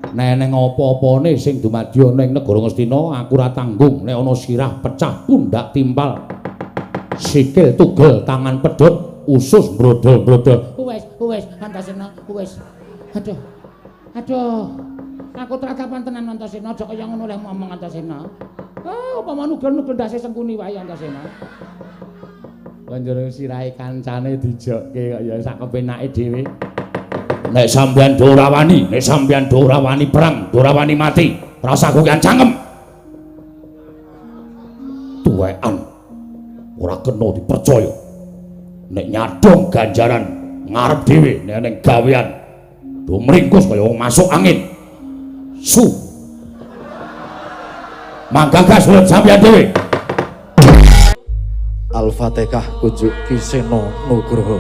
Neneng apa-apane sing dumadya ning negara Ngastina aku ora tanggung nek ana sirah pecah pundak timpal sikil tugel tangan pedhot usus brodol-brodol. Wis Antasena wis. Aduh. Aku tratapan tenan Antasena aja kaya ngono leh ngomong Antasena. Upama nugel-nugel ndase sengkuni wae Antasena. Banjur sirahe kancane dijokke kaya sak kepenake dhewe. Nek sampeyan do ora wani perang, do ora wani mati, rasaku ki cangkem. Tuwekan ora kena dipercaya. Nek nyadong ganjaran ngarep dhewe nek ning gawean do mringkus kaya wong masuk angin. Su. Manggagas urip sampeyan dhewe. Al-Fatihah kunjuk Kisena Nugroho.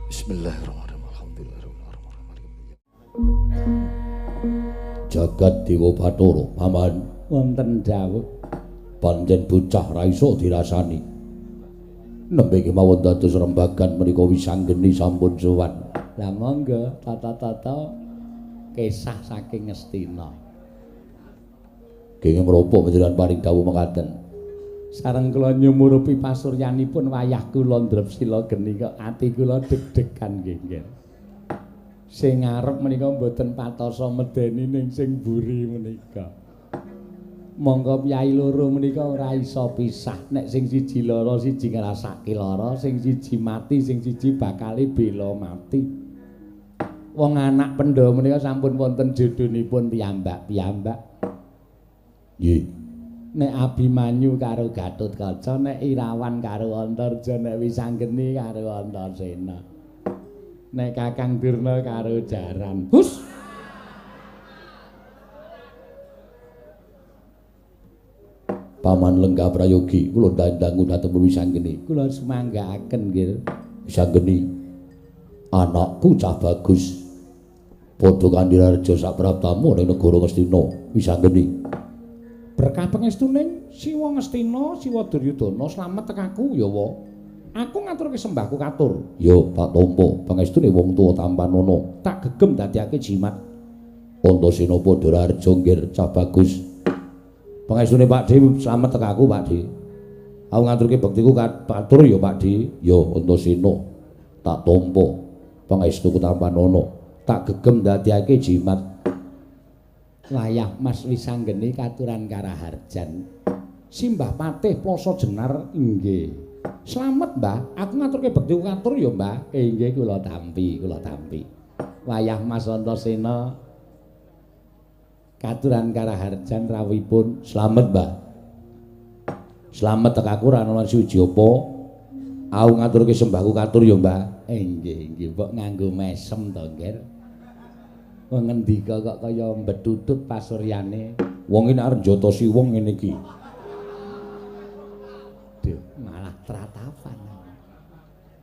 Bismillahirrahmanirrahim. Jagat Dewa Bathara paman wonten dawuh pancen bocah ra iso dirasani nembe kemawon dados rembagan menika wisanggeni sampun sowan lah monggo tata-tata kisah saking Ngastina kenging menapa panjenengan paring dawuh mekaten sareng kula nyumurupi pasuryanipun wayah kula ndrep sila geni kok ati kula deg-degan nggih sing ngarep menika mboten patosa medeni ning sing mburi menika. Monggo piyai loro menika ora iso pisah. Nek sing siji lara siji ngrasake lara, sing siji mati, sing siji bakale bela mati. Wong anak Pandhawa menika sampun wonten jodhonipun piyambak-piyambak. Nggih. Nek Abimanyu karo Gatotkaca, nek Irawan karo Antarja, nek Wisanggeni karo Antasena. Nek Kakang Durna karo Jaran. Hus. Paman Lenggah Prayogi, kula dandangu dhateng Wisanggeni. Kula sumanggaaken nggih. Wisanggeni. Anakku cah bagus. Padha Kandirarja sapraptamu ning negara Ngastina. Wisanggeni. Berkah pangestuning Siwa Ngastina, Siwa Duryudana slamet tekaku ya wa. Aku ngaturke sembahku katur. Yo Pak Tampa, pangestune wong tuwa tampanana, tak gegem dadiake jimat. Antasena Padararja nggih cah bagus. Pangestune Pak Di slamet tekaku Pak Di. Aku ngaturke bektiku katur ya Pak Di. Yo Antasena tak tampa pangestuku tampanana, tak gegem dadiake jimat. Wayah Mas Wisanggeni katuran Karaharjan. Simbah Patih Plasa Jenar inggih. Slamet Mbah, aku ngaturke bekti katur ya Mbah. Nggih kula tampi. Wayah Mas Antasena katuran Karaharjan rawuhipun slamet Mbah. Slamet tekaku ra ana suci apa. Aku ngaturke sembahku katur ya Mbah. Nggih, mbok nganggo mesem to, Nggir. Wong ngendika kok kaya mbetutut pasuryane. Wong iki arep njotosi wong ngene iki. Malah tratapan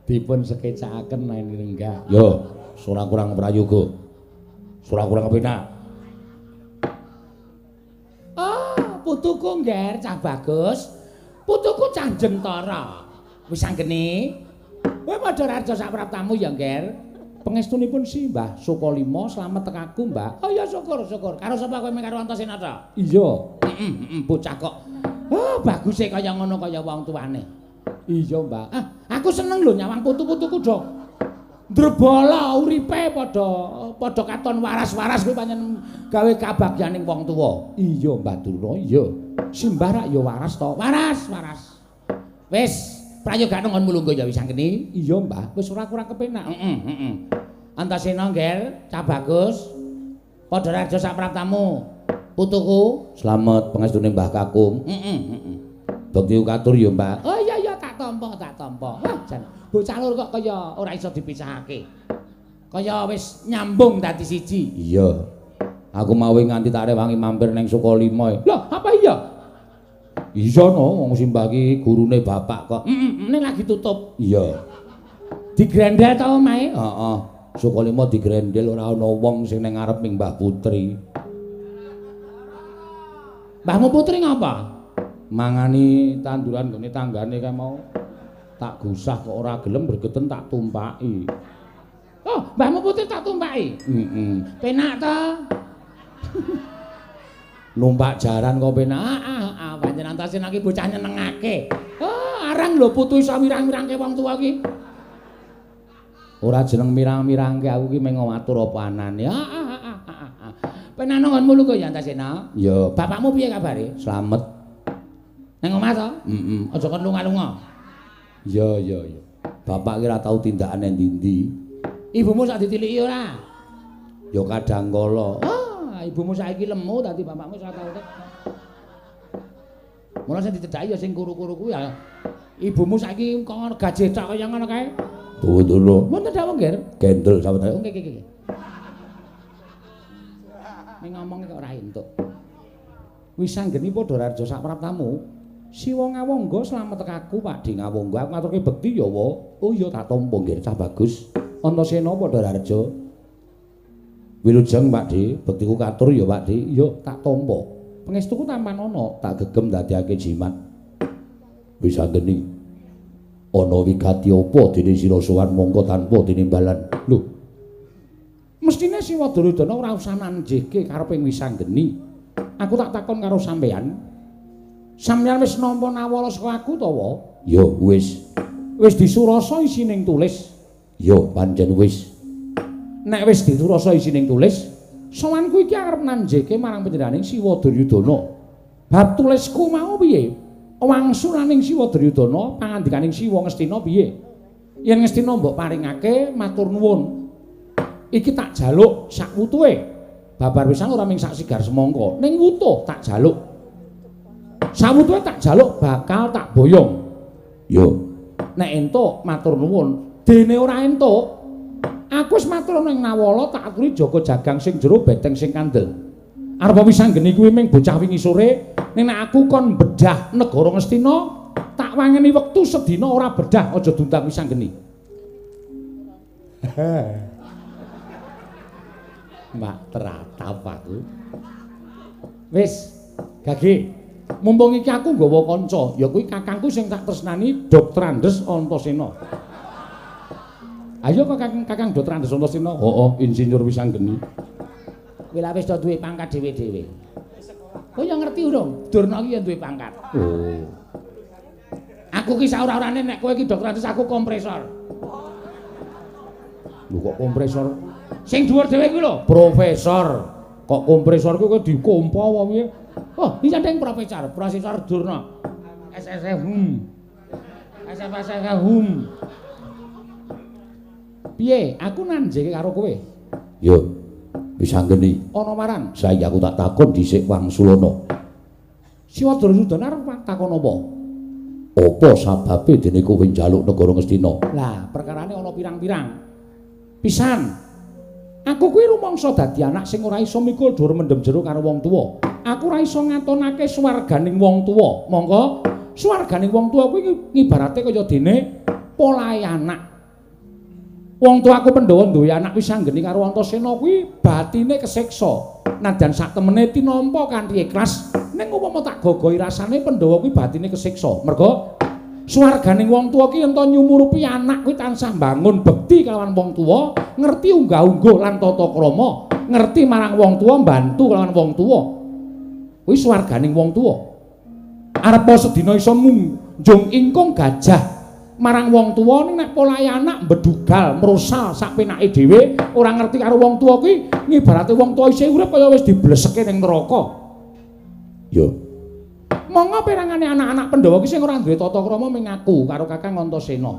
dipun sekecakaken main renggah yo surang kurang prayoga surang kurang kepenak putuku ngger cah bagus putuku cah jentara Wisanggeni kowe Padararja sapraptamu ya ngger pangestunipun si Mbah Sukalima slamet tekaku Mbah oh ya syukur karo sapa kowe karo Antasena ta iya bocah kok bagus e kaya ngono kaya wong tuane. Iya, Mbak. Aku seneng lho nyawang putu-putuku do. Ndrebala uripe padha katon waras-waras kuwi pancen gawe kabagyaning wong tuwa. Iya, Mbak Durna, iya. Simbah rak ya waras to. Waras. Wis, prayoga ngon mulungga ya Wisanggeni. Iya, Mbak. Wis ora kurang kepenak. Antasena ngger, cah bagus. Padararja sapraptamu. Putuku slamet pangestune Mbah Kakung. Bekti katur ya, Mbak. Oh iya tak tampa. Wah, jan bocah loro kok kaya ora iso dipisahake. Kaya wis nyambung dadi siji. Iya. Aku mau nganti tak rewangi mampir ning Sukalima. Lah, apa iya? Iya no, wong Simbah ki gurune bapak kok. Ning lagi tutup. Iya. Digrendel ta omahe? Heeh. Sukalima digrendel ora ana wong sing ning ngarep ning Mbah Putri. Mbahmu Putri ngapa? Mangani tanduran gone tanggane kae mau. Tak gusah kok ora gelem bergeten tak tumpaki. Oh, Mbahmu Putri tak tumpaki? Penak ta? Numpak jaran kok penak. Pancen Antasena ki bocah nyenengake. Arang lho putu iso mirang-mirangke wong tuwa ki. Ora jeneng mirang-mirangke aku ki meng ngatur apa anane. Penak nang nggonmu lho kok ya Antasena? Ya, bapakmu piye kabare? Slamet. Nang omah to? Heeh. Aja kon lunga-lunga. Ya. Bapak ki ora tau tindakane ndi-ndi. Ibumu sak ditiliki ora? Ya kadang kala. Ibumu saiki lemu dadi bapakmu ora tau. Mula sing dicedhaki ya sing kuru-kuru kuwi ya. Ibumu saiki kok gaje tok kaya ngono kae. Betul. Mun ndawang, Ger? Gendel sawetara. Nggih. Ning ngomong kok ora entuk. Wis anggeni padha raja sak praptamu. Siwa Ngawangga slamet aku Pakde Ngawangga. Aku ngaturke bekti ya wa. Oh iya tak tampa nggih cah bagus. Antasena padha raja. Wilujeng Pakde, bektiku katur ya Pakde. Ya tak tampa. Pangestuku tampan ana, tak gegem dadiake jimat. Wis anggeni. Ana wigati apa dene sira sowan mongko tanpa tinimbalan. Lho. Mestine Siwa Duryudana ora usah nanjihke kareping Wisanggeni. Aku tak takon karo sampeyan. Sampeyan wis nampa nawala saka aku to wa? Ya wis. Wis disurasa isining tulis. Ya pancen wis. Nek wis disurasa isining tulis, sowanku iki arep nanjihke marang panjenenganing Siwa Duryudana. Bab tulisku mau piye? Wangsulaning Siwa Duryudana, pangandikaning Siwa Ngastina piye? Yen Ngastina mbok paringake matur nuwun. Iki tak jaluk sak wutuhe. Babar pisan ora ming sak sigar semangka. Ning wutuh tak jaluk. Sak wutuhe tak jaluk bakal tak boyong. Yo. Nek entuk matur nuwun. Dene ora entuk, aku wis matur ning Nawala tak aturi jaga jagang sing jero beteng sing kandel. Arep Wisanggeni kuwi ming bocah wingi sore, ning nek aku kon bedah negara Ngastina, tak wangeni wektu sedina ora bedah aja dundang Wisanggeni. Mak teratap aku. Wis, Gage. Mumpung iki aku nggawa kanca, ya kuwi kakangku sing tak tresnani Dr. Andes Antasena. Ayo kok Kakang Dr. Andes Antasena? Heeh, Insinyur Wisanggeni. Kowe lha wis do duwe pangkat dhewe-dhewe. Kowe ya ngerti urung, Durna iki ya duwe pangkat. Oh. Aku ki saora-orane nek kowe iki Dr. Andes aku kompresor. Lho kok kompresor? Sing dhuwur dhewe kuwi lho, profesor. Kok kompresor kuwi kok dikompa apa piye? Oh, iki cendeng profesor Durna. SSF. SFSF. Piye? Aku nanjeke karo kowe. Yo. Wisanggeni. Ana marang. Saiki aku tak takon dhisik Wangsulana. Siwa Duryudana arep takon apa? Apa sababe dene kowe njaluk negara Ngastina? Lah, perkarane ana pirang-pirang. Pisan. Aku kuwi rumangsa dadi anak sing ora iso mikul dhuwur mendem jero karo wong tuwa. Aku ora iso ngatonake swarganing wong tuwa. Monggo swarganing wong tuwa kuwi ngibarate kaya dene polahe anak. Wong tuaku Pandhawa duwe anak Wisanggeni karo Antasena kuwi batine kesiksa. Nadyan sak temene tinampa kanthi ikhlas, ning upama tak gogohi rasane Pandhawa kuwi batine kesiksa. Merga swarganing wong tuwa ki ento nyumurupi anak kuwi tansah mbangun bekti kalawan wong tuwa, ngerti unggah-ungguh lan tata krama, ngerti marang wong tuwa, mbantu kalawan wong tuwa. Kuwi swarganing wong tuwa. Arep sedina iso munjung ingkung gajah marang wong tuwa ning nek polahe anak mbedugal mrosal sak penake dhewe ora ngerti karo wong tuwa kuwi ngibarate wong tuwa isih urip kaya wis dibleseke ning neraka. Yo. Monggo perangane anak-anak Pandhawa ki sing ora duwe tata krama ming aku karo Kakang Antasena.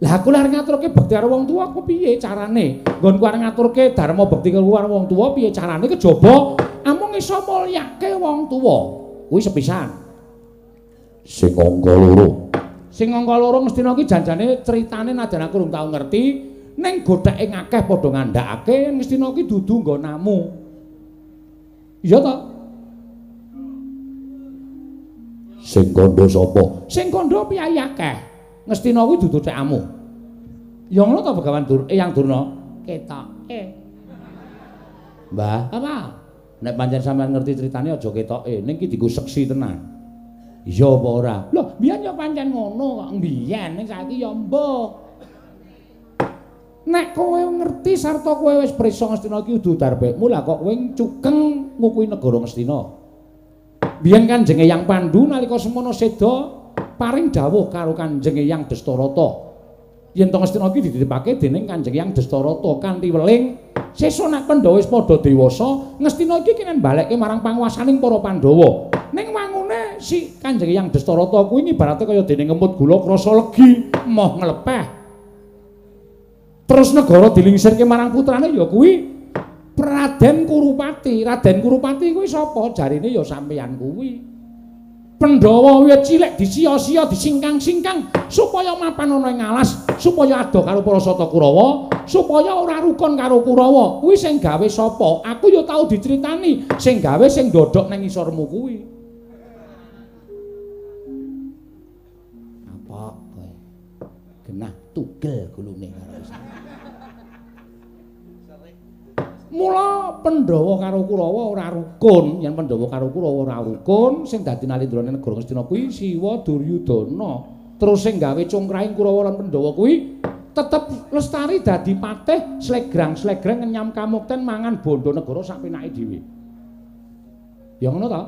Lah aku lare ngaturke bekti karo wong tuwa ku piye carane? Nggonku arep ngaturke dharma bekti karo wong tuwa piye carane kejaba amung iso mulyake wong tuwa. Kuwi sepisan. Sing angka loro. Sing angka loro Ngastina ki janjane critane nadyan aku urung tau ngerti, ning godhake ngakeh padha ngandhakake Ngastina ki dudu nggonamu. Iya ta? Sing kandha sapa? Sing kandha piyayi akeh. Ngastina kuwi dudu cekamu. Ya ngono ta Begawan Eyang Durna? Ketoke. Mbah, apa? Nek pancen sampean ngerti critane aja ketoke, ning ki dienggo seksi tenan. Iya apa ora? Loh, biyen ya pancen ngono kok mbiyen ning saiki ya mbok. Nek kowe ngerti sarta kowe wis prisa Ngastina iki udu darbekmu, lah kok kowe cukeng ngukui negara Ngastina. Biyen Kanjeng Eyang Pandhu nalika semana seda paring dawuh karo Kanjeng Eyang Dastarata. Yen to Ngastina iki dititipake dening Kanjeng Eyang Dastarata kanthi weling sesuk nek Pandhawa wis padha dewasa, Ngastina iki kenen balekke marang panguwasaning para Pandhawa. Ning wangune si Kanjeng Eyang Dastarata kuwi ibarate kaya dene ngemut gula krasa legi, moh nglepeh. Terus negara dilingsirke marang putrane ya kuwi Raden Kurupati. Raden Kurupati kuwi sapa? Jarine ya sampeyan kuwi. Pandhawa wiwit cilik disia-sia disingkang-singkang supaya mapan ana ing alas, supaya adoh karo Parasata Kurawa, supaya ora rukun karo Kurawa. Kuwi sing gawe sapa? Aku ya tau dicritani, sing gawe sing ndodhok nang isormu kuwi. Apa kowe? Genah tugel gulune karo mula Pandhawa karo Kurawa ora rukun. Yen Pandhawa karo Kurawa ora rukun, sing dadi nalindrane negara Ngastina kuwi Siwa Duryudana. Terus sing gawe congkrahing Kurawa lan Pandhawa kuwi tetep lestari dadi patih slegrang-slegrang ngenyam kamukten mangan bondo negara sak penake dhewe. Ya ngono to?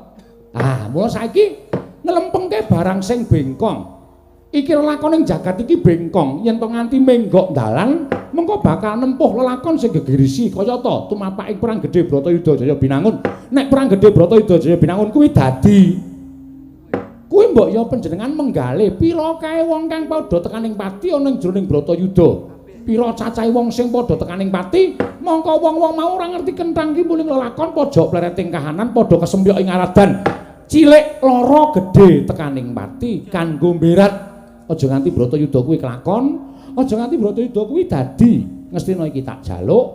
Ah, mula saiki nglempengke barang sing bengkong. Iki lelakoning jagat iki bengkong, yen to nganti menggok dalan mengko bakal nempuh lelakon sing gegirisi kaya ta tumapaking perang gedhe Bratayuda Jaya Binangun. Nek perang gedhe Bratayuda Jaya Binangun kuwi dadi kuwi mbok ya panjenengan menggalih pira kae wong kang padha tekaning pati ana ing jroning Bratayuda. Pira cacahe wong sing padha tekaning pati, mongko wong-wong mau ora ngerti kenthang ki muling lelakon pojok plereting kahanan padha kesempyok ing aradan. Cilik lara gedhe tekaning pati kanggo mberat. Aja nganti Bratayuda kuwi kelakon, aja nganti Bratayuda kuwi dadi Ngastina iki tak jaluk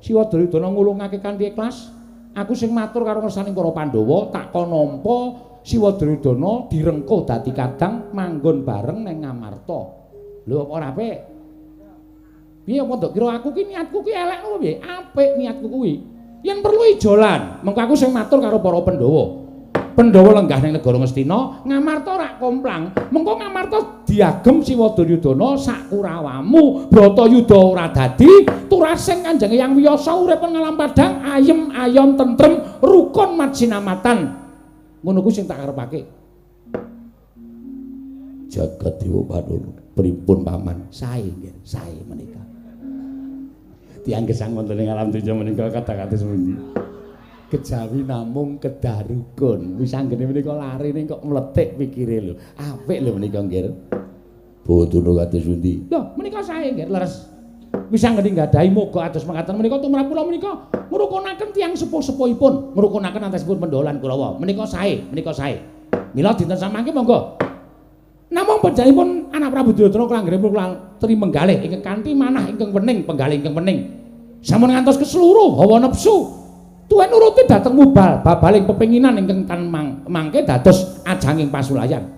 Siwa Duryudana ngulungake kanthi ikhlas. Aku sing matur karo ngersaning para Pandhawa tak kon nampa Siwa Duryudana direngkuh dadi kadang manggon bareng ning Ngamarta. Lho apa ora apik? Piye apa nduk kira aku ki niatku ki elek ngono piye? Apik niatku kuwi. Yen perlu ijolan, mengko aku sing matur karo para Pandhawa. Pandhawa lenggah ning negara Ngastina, Ngamarta ora komplang. Mengko Ngamarta diagem Siwa Duryudana sak Kurawamu, Bratayuda ora dadi, turasing Kanjeng Eyang Wiyasa urip ngalam padang ayem ayom tentrem rukun majinamatan. Ngono kuwi sing tak karepake. Jagat Dewa Bathara, pripun paman? Sae nggih, sae menika. Tiyang gesang wonten ing alam donya menika kata-kata sepundi? Kejawi namung kedah rukun. Wis anggene menika larine kok mletik pikire lho. Apik lho menika nggih. Bodono kados pundi? Lho, menika sae nggih leres. Wis anggene nggadahi moga ados mekaten menika tumrap kula menika ngrukunaken tiyang sepuh-sepuhipun, ngrukunaken antosipun Pandhawa lan Kurawa. Menika sae, menika sae. Mila dinten samangke monggo. Namung panjenenganipun anak Prabu Duryudana kalanggenipun kula trimenggalih ingkang kanthi manah ingkang wening, penggalih ingkang wening. Sampun ngantos keseluruh hawa nepsu. Tuwin nuruti dhateng mubal babaling pepenginan ingkang tan mangke dados ajanging pasulayan.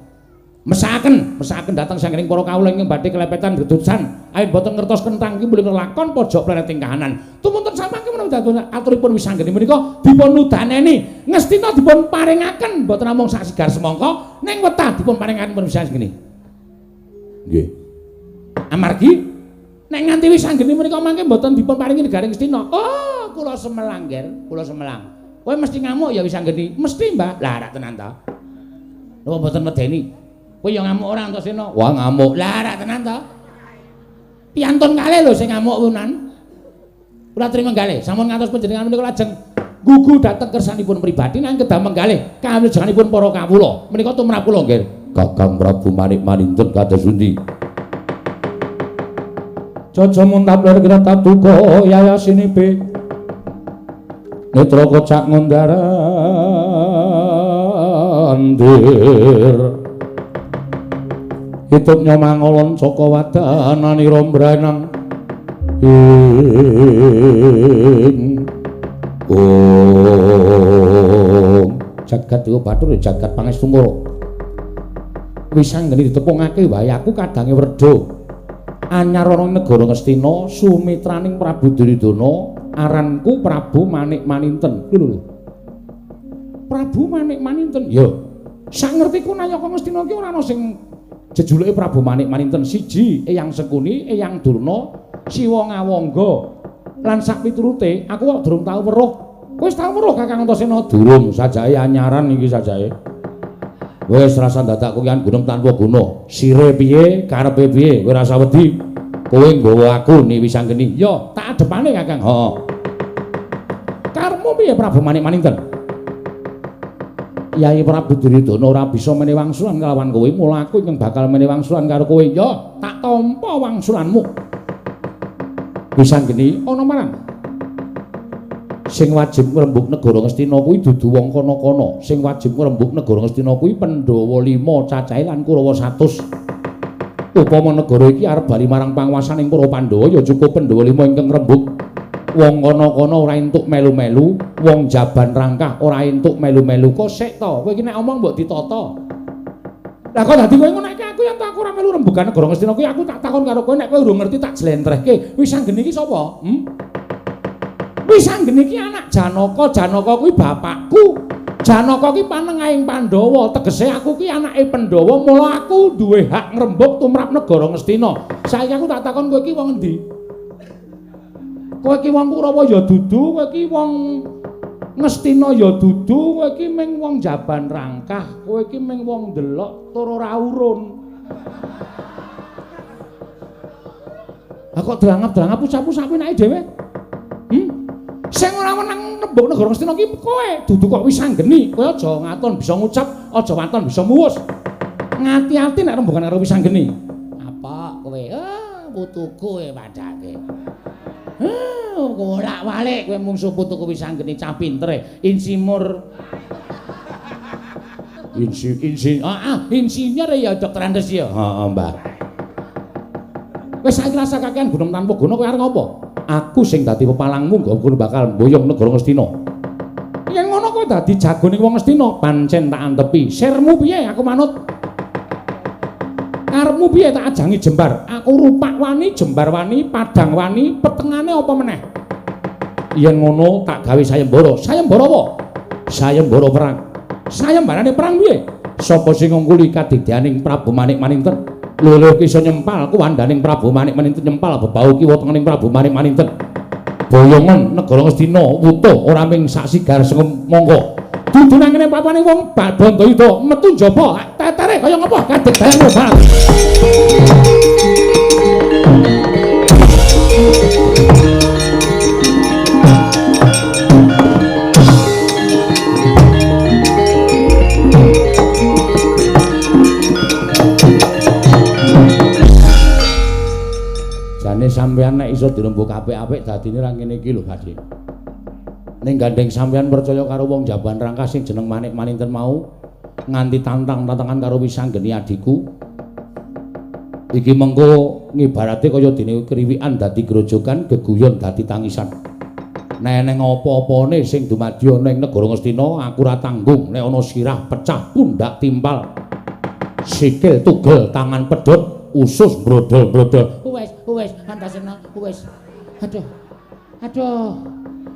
Mesakaken dhateng sanggening para kawula ingkang badhe kelepetan gedusan, awit boten ngertos kenthang ki muling lakon pojok plereting kahanan. Tumuntun samangke menawi dados aturipun wisanggeni menika dipun nudaneni, Ngastina dipun paringaken boten namung sak sigar semangka, ning wetah dipun paringaken pun wisanggeni. Nggih. Amargi nek nganti wisanggeni menika mangke mboten dipun paringi negaring Ngastina. Oh, kula semelang, Ger. Kula semelang. Kowe mesti ngamuk ya wisanggeni? Mesti, Mbah. Lah rak tenan ta. Lha mboten medeni. Kowe ya ngamuk ora Antasena? Wah, ngamuk. Lah rak tenan ta. Piantun kalih lho sing ngamuk wunan. Kula trima kalih. Sampun ngantos panjenengan menika lajeng gugu dhateng kersanipun pribadi nang kedah menggalih kawilujenganipun para kawula. Menika tumrap kula, nggih. Kakang Prabu Manik Maninten kados pundi? Jaja muntap ler kira tatuko yayasinipe netra kocak ngondarandir hidup nyomangolon saka wadanani rombranang ing jagat Dewa Bathara jagat Pangestungkara wis anggene ditepungake wae aku kadange werda anyar ana negara Ngastina sumitraning Prabu Duryudana aranku Prabu Manik Maninten. Lho. Prabu Manik Maninten. Ya. Sak ngertiku nayaka Ngastina iki ora ana sing jejuluke Prabu Manik Maninten. Siji Eyang Sekuni, Eyang Durna, Siwa Ngawangga lan sak piturute aku kok durung tau weruh. Kowe wis tau weruh Kakang Antasena? Durung, sajae anyaran iki sajae. Wis rasa dadak kuwian gunung tanpa guna. Sire piye, karepe piye? Kowe rasa wedi. Kowe nggawa aku ni Wisanggeni. Ya, tak adepane Kakang. Heeh. Karepmu piye Prabu Manik-Maninten? Yai Prabu Duryudana ora bisa mene wangsulan kelawan kowe, mula aku ingkang bakal mene wangsulan karo kowe. Ya, tak tampa wangsulanmu. Wisanggeni ana marang. Sing wajib ngrembug negara Ngastina kuwi dudu wong kana-kana. Sing wajib ngrembug negara Ngastina kuwi Pandhawa 5 cacahe lan Kurawa 100. Upama negara iki arep bali marang panguwasaning para Pandhawa ya cukup Pandhawa 5 ingkang ngrembug. Wong kana-kana ora entuk melu-melu, wong jaban rangkah ora entuk melu-melu. Kok sik to, kowe iki nek omong mbok ditata. Lah kok dadi kowe ngono iki aku yen tak ora melu rembugan negara Ngastina kuwi aku tak takon karo kowe nek kowe urung ngerti tak jlentrehke. Wisanggeni iki sapa? Wisanggeni iki anak Janaka. Janaka kuwi bapakku. Janaka ki panengahing Pandhawa. Tegese aku ki anake Pandhawa, mula aku duwe hak ngrembug tumrap negara Ngastina. Saiki aku tak takon kowe iki wong endi? Kowe iki wong Kurawa ya dudu, kowe iki wong Ngastina ya dudu, kowe iki ming wong jaban rangkah, kowe iki ming wong delok tur ora urun. Lah kok drangap-drangap pusap-pusap enake dhewe? Sing ora menang nembug negara Ngastina iki kowe, dudu kok Wisanggeni. Kowe aja ngaton bisa ngucap, aja waton bisa muwus. Ngati-ati nek rembugan karo Wisanggeni. Apa kowe? Putuku kowe padake. Bolak-balik kowe mungsuh putuku Wisanggeni cah pintere, insimur. Insinyur ya Dokter Andes ya. Heeh, Mbah. Wis saiki rasa kakean gunung tanpa guna kowe arep ngopo? Aku sing dadi pepalangmu nggo bakal mboyong negara Ngastina. Yen ngono kowe dadi jagoning wong Ngastina, pancen tak antepi. Sirmu piye aku manut? Karepmu piye tak ajangi jembar? Aku rupak wani, jembar wani, padang wani, petengane apa meneh? Yen ngono tak gawe sayembara. Sayembara apa? Sayembara perang. Sayembarane perang piye? Sapa sing ngungkuli kadidyaning Prabu Manik-Maninten? Lho iso nyempal kuwandaning Prabu Manik-Maninten nyempal bebau kiwa tengening Prabu Manik-Maninten. Boyongan negara Ngastina wutuh ora ming sak sigar monggo. Dudu nang kene papane wong Bandayuda metu njaba tetere kaya ngapa kadegdayan obat. Sampeyan nek iso dirembug apik-apik dadine ra ngene iki lho Badhe. Ning gandeng sampeyan percaya karo wong jaban rangka sing jeneng Manik-Maninten mau nganti tantang-tantangan karo Wisanggeni adiku. Iki mengko ngibarate kaya dene kriwikan dadi grojogan, geguyon dadi tangisan. Nek ning apa-apane sing dumadi ana ing negara Ngastina aku ra tanggung nek ana sirah pecah, pundak timpal, sikil tugel, tangan pedhot, usus brodol-brodol. Wes, Antasena, wes. Aduh.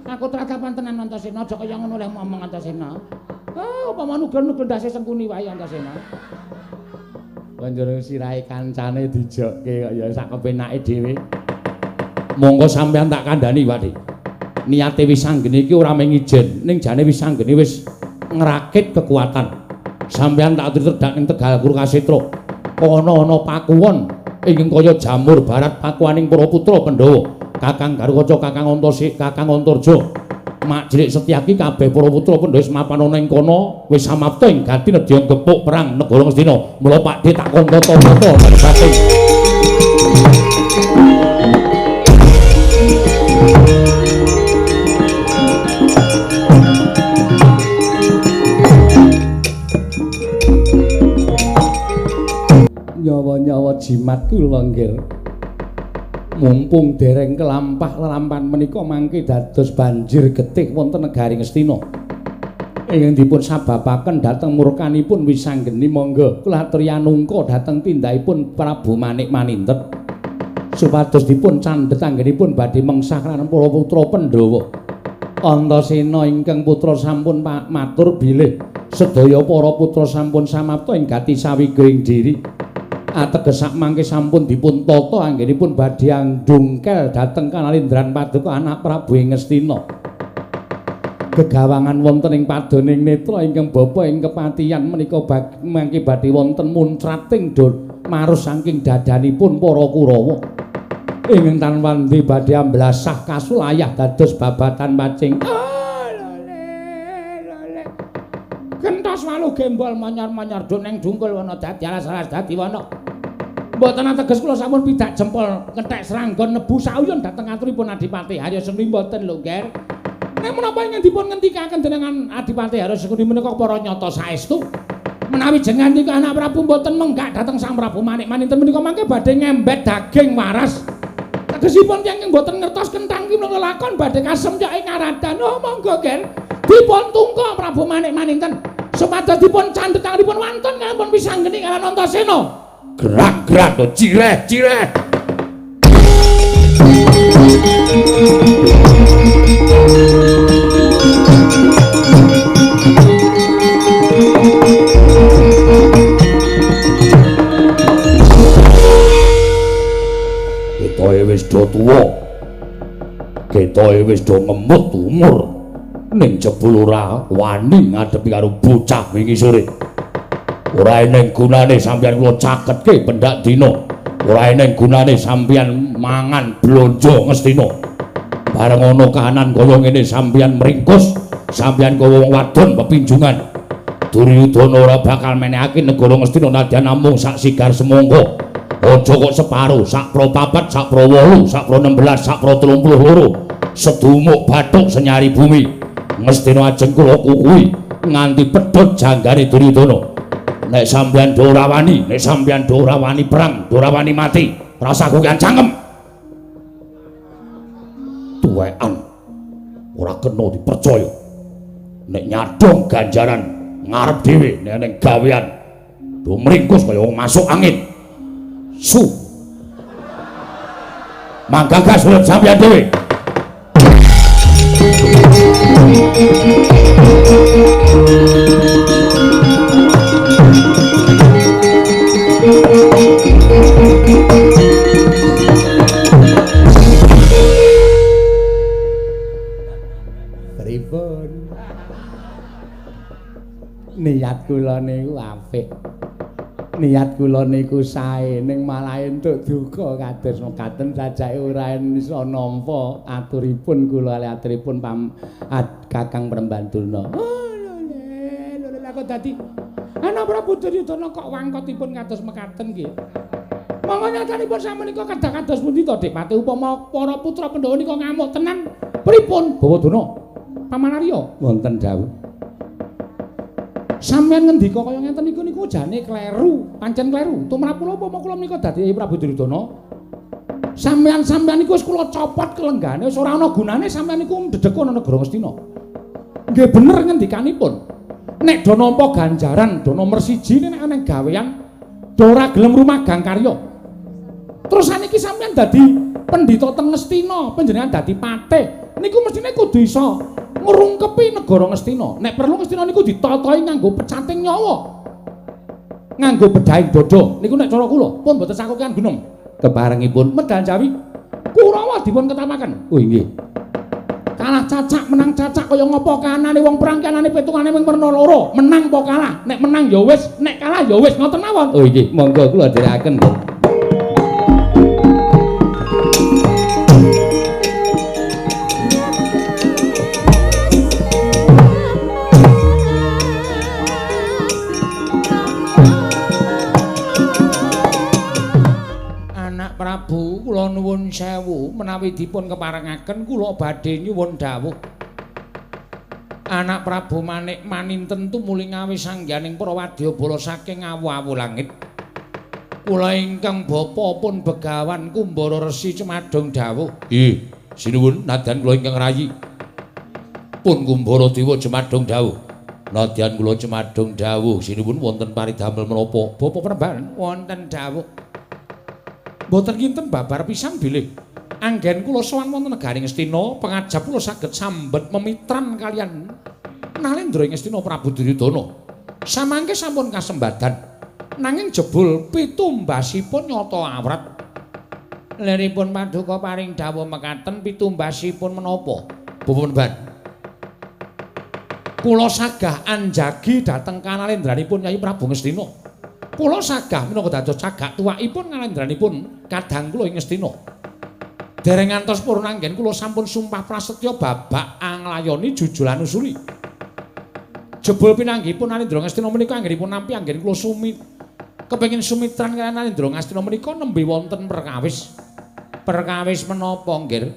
Aku tragapan tenan Antasena, aja kaya ngono lek ngomong Antasena. Upama nugel-nugel ndase sengkuni wae Antasena. Banjur sirahe kancane dijokke kok ya sak kepenake dhewe. Monggo sampean tak kandhani, Pakde. Niate Wisanggeni iki ora mung ijen, ning jane Wisanggeni wis ngrakit kekuatan. Sampean tak atur terdak ning Tegal Kurkasetra. Kono ana pakuwon ingkang kaya jamur barat pakuaning para putra Pandhawa, Kakang Garukaca, Kakang Antasena, Kakang Antarja, Mak Jlik Setyaki kabeh para putra Pandhawa wis mapan ana ing kono, wis samapta ing gati nedya gepuk perang negara Ngastina. Mula Pakde tak kon tata-tata bating. Nyawa-nyawa jimat kula nggih. Mumpung dereng kelampah lelampan menika mangke dados banjir getih wonten negari Ngastina. Ingkang dipun sababaken dhateng murkanipun Wisanggeni, monggo kula aturi anungka dhateng tindakipun Prabu Manik-Maninten supados dipun candhet anggenipun badhe mengsah lan para putra Pandhawa. Antasena ingkang putra sampun matur bilih sedaya para putra sampun samapta ing gati sawigring diri. Ateges sak mangke sampun dipun tata anggenipun badhe andungkel dhateng Kanalindran Paduka anak Prabu Ngastina. Gegawangan wonten ing padoning netra ingkang bapa ing kepatihan menika mangke badhe wonten muncrating marus saking dadanipun para Kurawa. Ingkang tanwandi badhe amblasah kasulayah dados babatan macing. Kentos walu gembol monyor-monyor doneng dungkul wana dadi alas-alas dadi wana. Mboten ateges kula sampun pidak jempol kethek seranggon nebu sauyon dhateng aturipun Adipati Haryasengkuni mboten lho, Ger. Nek menapa ingkang dipun ngendikaken dening Adipati Haryasengkuni menika para nyata saestu. Menawi jenengan iki anak Prabu mboten menggak dhateng Sang Prabu Manik-maninten menika mangke badhe ngembet daging waras. Tegesipun tiyang mboten ngertos kenthang ki menika lakon badhe kasemyok ing ngaradan. Oh, monggo, Ger. Dipun tungka Prabu Manik-maninten. Supados dipun candhetangipun wonten kaliyan pisanggeni kaliyan Antasena. Gerak-gerak to cireh-cireh. Ketoke wis do tuwa. Ketoke wis do ngemut umur. Ning jebul ora wani ngadepi karo bocah wingi sore. Ora eneng gunane sampeyan kula caketke pendak dina. Ora eneng gunane sampeyan mangan blonjo Ngastina. Bareng ana kahanan kaya ngene sampeyan mringkus, sampeyan kaya wong wadon pepinjungan. Duryudana ora bakal menehake negara Ngastina nadyan namung sak sigar semangka. Aja kok separo, sak pro 4, sak pro 8, sak pro 16, sak pro 32. Sedumuk bathuk senyari bumi. Ngastina ajeng kula kukuhi nganti pedhot janggane Duryudana. Nek sampeyan do ora wani, nek sampeyan do ora wani perang, do ora wani mati, rasaku kan cangkem. Tuwekan ora kena dipercaya. Nek nyadong ganjaran ngarep dhewe nek ning gawean do mringkus kaya wong masuk angin. Su. Manggagas urip sampeyan dhewe. Pripun? Niat kula niku apik. Niat kula niku sae ning malah entuk duka kados mekaten sajake ora isa nampa aturipun kula aturipun Kakang Prembandurna. Lha kok dadi ana Prabu Duryudana kok wangkotipun kados mekaten nggih. Monggo nyatanipun samenika kados pundi to Dik Pati upama para putra Pandhawa nika ngamuk tenan pripun Bawadana? Pamanarya wonten dawuh. Sampeyan ngendika kaya ngenten niku jane kleru, pancen kleru. Tumrap kula upama kula menika dadi Prabu Duryudana. Sampeyan niku wis kula copot kelenggane, wis ora ana gunane sampeyan niku ndedhek ana negara Ngastina. Nggih bener ngendikanipun. Nek do nampa ganjaran, do nomor 1 nek ana gawean, do ora gelem rumagang karya. Terus saniki sampeyan dadi pendhita teng Ngastina, panjenengan dadi patih. Niku mestine kudu iso ngrungkepi negara Ngastina. Nek perlu Ngastina niku ditatahi nganggo pecating nyawa. Nganggo bedahing dada. Niku nek cara kula pun boten sakukean gunung. Kebarengipun medal Jawi Kurawa dipun ketamaken. Oh nggih. Kalah cacak menang cacak kaya ngapa kanane wong perang kanane petungane mung werna loro. Menang apa kalah? Nek menang ya wis, nek kalah ya wis ngoten mawon. Oh nggih, monggo kula dherekaken. Prabu kula nuwun sewu menawi dipun keparengaken kula badhe nyuwun dawuh. Anak Prabu Manik-maninten tumuli ngawis sangganing para wadyabala saking awu-awu langit. Kula ingkang bapa pun begawan Kumbara Resi Cemadong dawuh. Nggih, sinuwun nadyan kula ingkang rayi. Pun Kumbara Dewa Cemadong dawuh. Nadyan kula Cemadong dawuh sinuwun wonten paridamel menapa? Bapa Prambanan wonten dawuh. Boten kinten babar pisan bilih. Anggen kula sowan wonten negaring Ngastina, pangajap kula saged sambet memitran kalian Nalendra ing Ngastina Prabu Duryudana. Samangke sampun kasembadan. Nanging jebul pitumbasipun nyata awrat. Liripun paduka paring dawuh mekaten pitumbasipun menapa? Bupunban. Kula sagah anjagi dhateng kanalendranipun Nyai Prabu Ngastina. Kula sagah minangka dados cagak tuwakipun kanalendranipun kadang kula ing Ngastina. Dereng ngantos purna anggen kula sampun sumpah prasetya babak anglayoni jujulan usuli. Jebul pinanggihipun Nalendra Ngastina menika anggenipun nampi anggen kula kepengin sumitran kaliyan Nalendra Ngastina menika nembe wonten perkawis. Perkawis menapa nggih?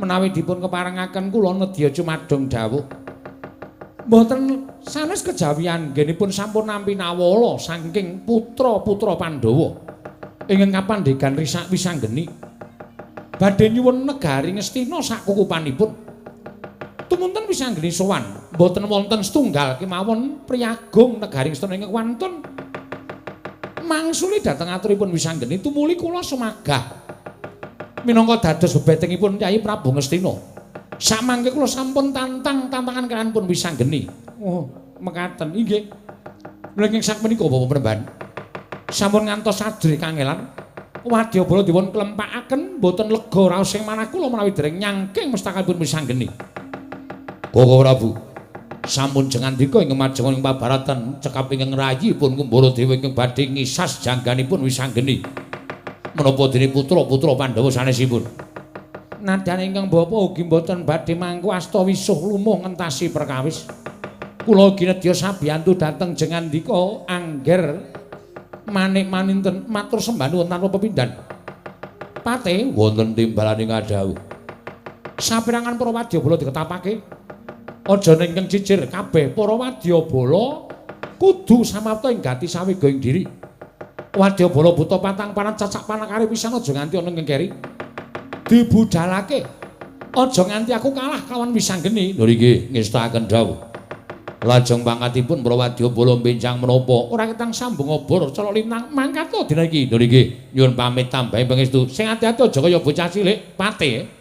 Menawi dipun keparengaken kula nedya cumadong dawuh. Mboten sanes kejawian anggenipun sampun nampi nawala saking putra-putra Pandhawa ingkang kapandhegan risak wisanggeni. Badhe nyuwun negari Ngastina sakukupanipun. Tumunten wisanggeni sowan, mboten wonten setunggal kemawon priyagung negari Ngastina ingkang wantun mangsuli dhateng aturipun wisanggeni tumuli kula sumagah minangka dados bebetengipun Nyai Prabu Ngastina. Samangke kula sampun tantangan kaliyan pun wisanggeni. Oh, mekaten inggih. Mlenging sak menika Bapak Penemban. Sampun ngantos sadri kangelan. Wadyabala dipun klempakaken boten lega raos ing manah kula menawi dereng nyangking mestakanipun wisanggeni. Koko Prabu, sampun jengandika ing majengon ing pabaratan cekap ingkang rayipun Kumbara Dewa ingkang badhe ngisas jangganipun wisanggeni. Menapa dene putra-putra Pandhawa sanesipun. Nadyan ingkang bapa ugi mboten badhe mangku asta wisuh lumuh ngentasi perkawis. Kula ugi nedya sabiyantu dhateng jengandika angger manik-maninten matur sembah nuwun tanpa pepindhan. Pate wonten timbalaning adhawuh. Saperangan para wadyabala diketapake. Aja ingkang jijir kabeh para wadyabala kudu samapta ing gati sawiga ing diri. Wadyabala buta patang panan cacak panakare pisan aja nganti ana ing keri. Dibudhalake. Aja nganti aku kalah kawan wisanggeni. Lho nggih ngestakaken dawuh. Lajeng pangkatipun para wadyabala benjang menapa ora ketang sambung obor cala lintang mangkat to dina iki. Lho nggih nyuwun pamit tambahi pangestu. Sing ati-ati aja kaya bocah cilik pate.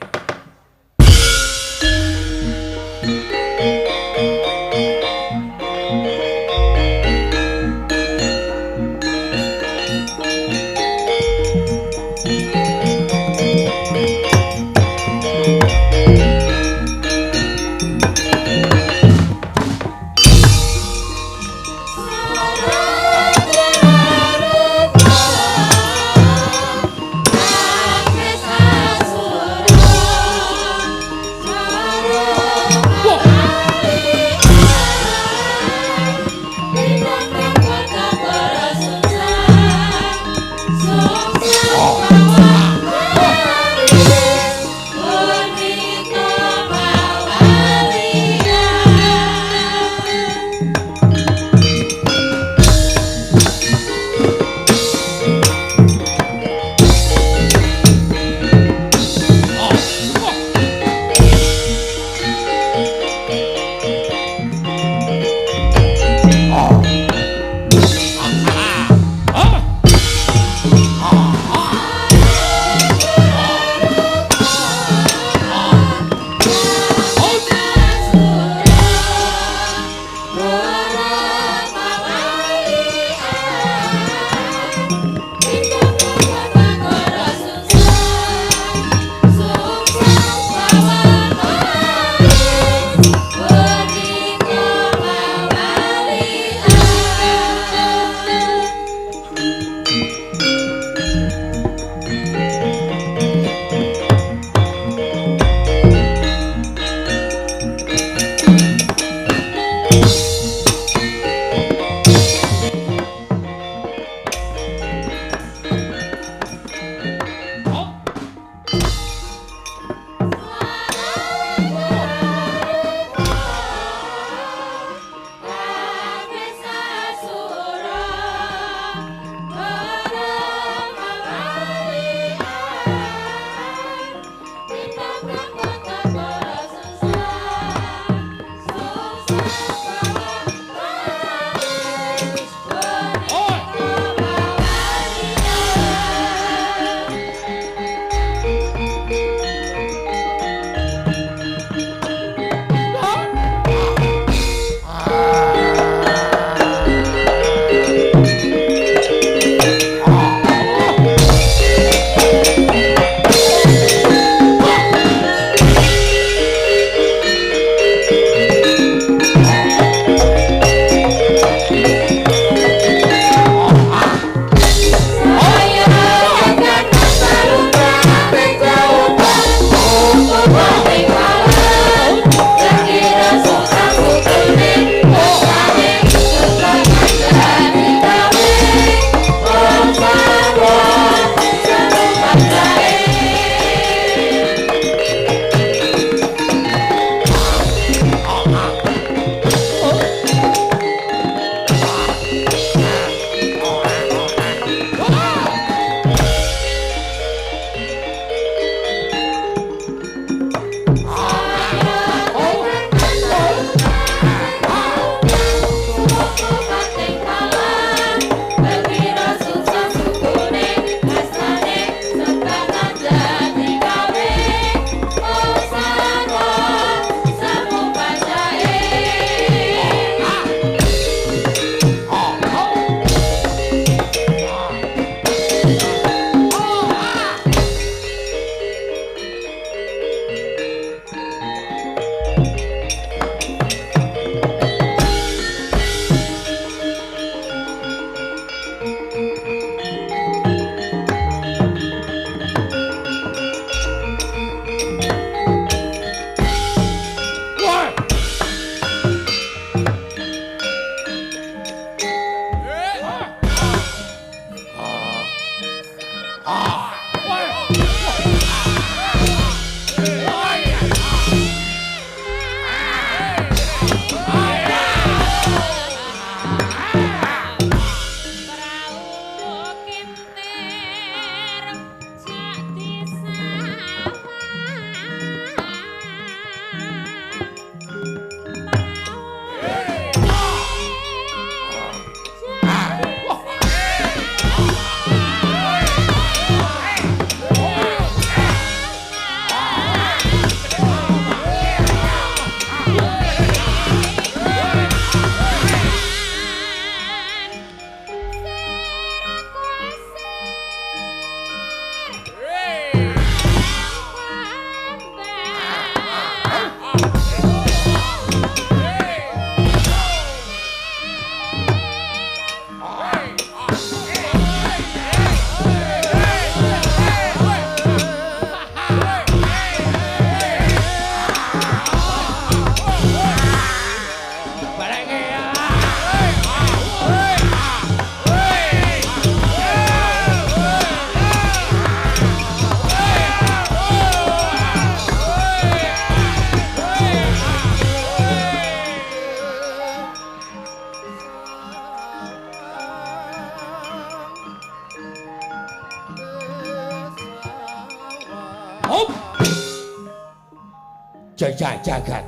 jagat.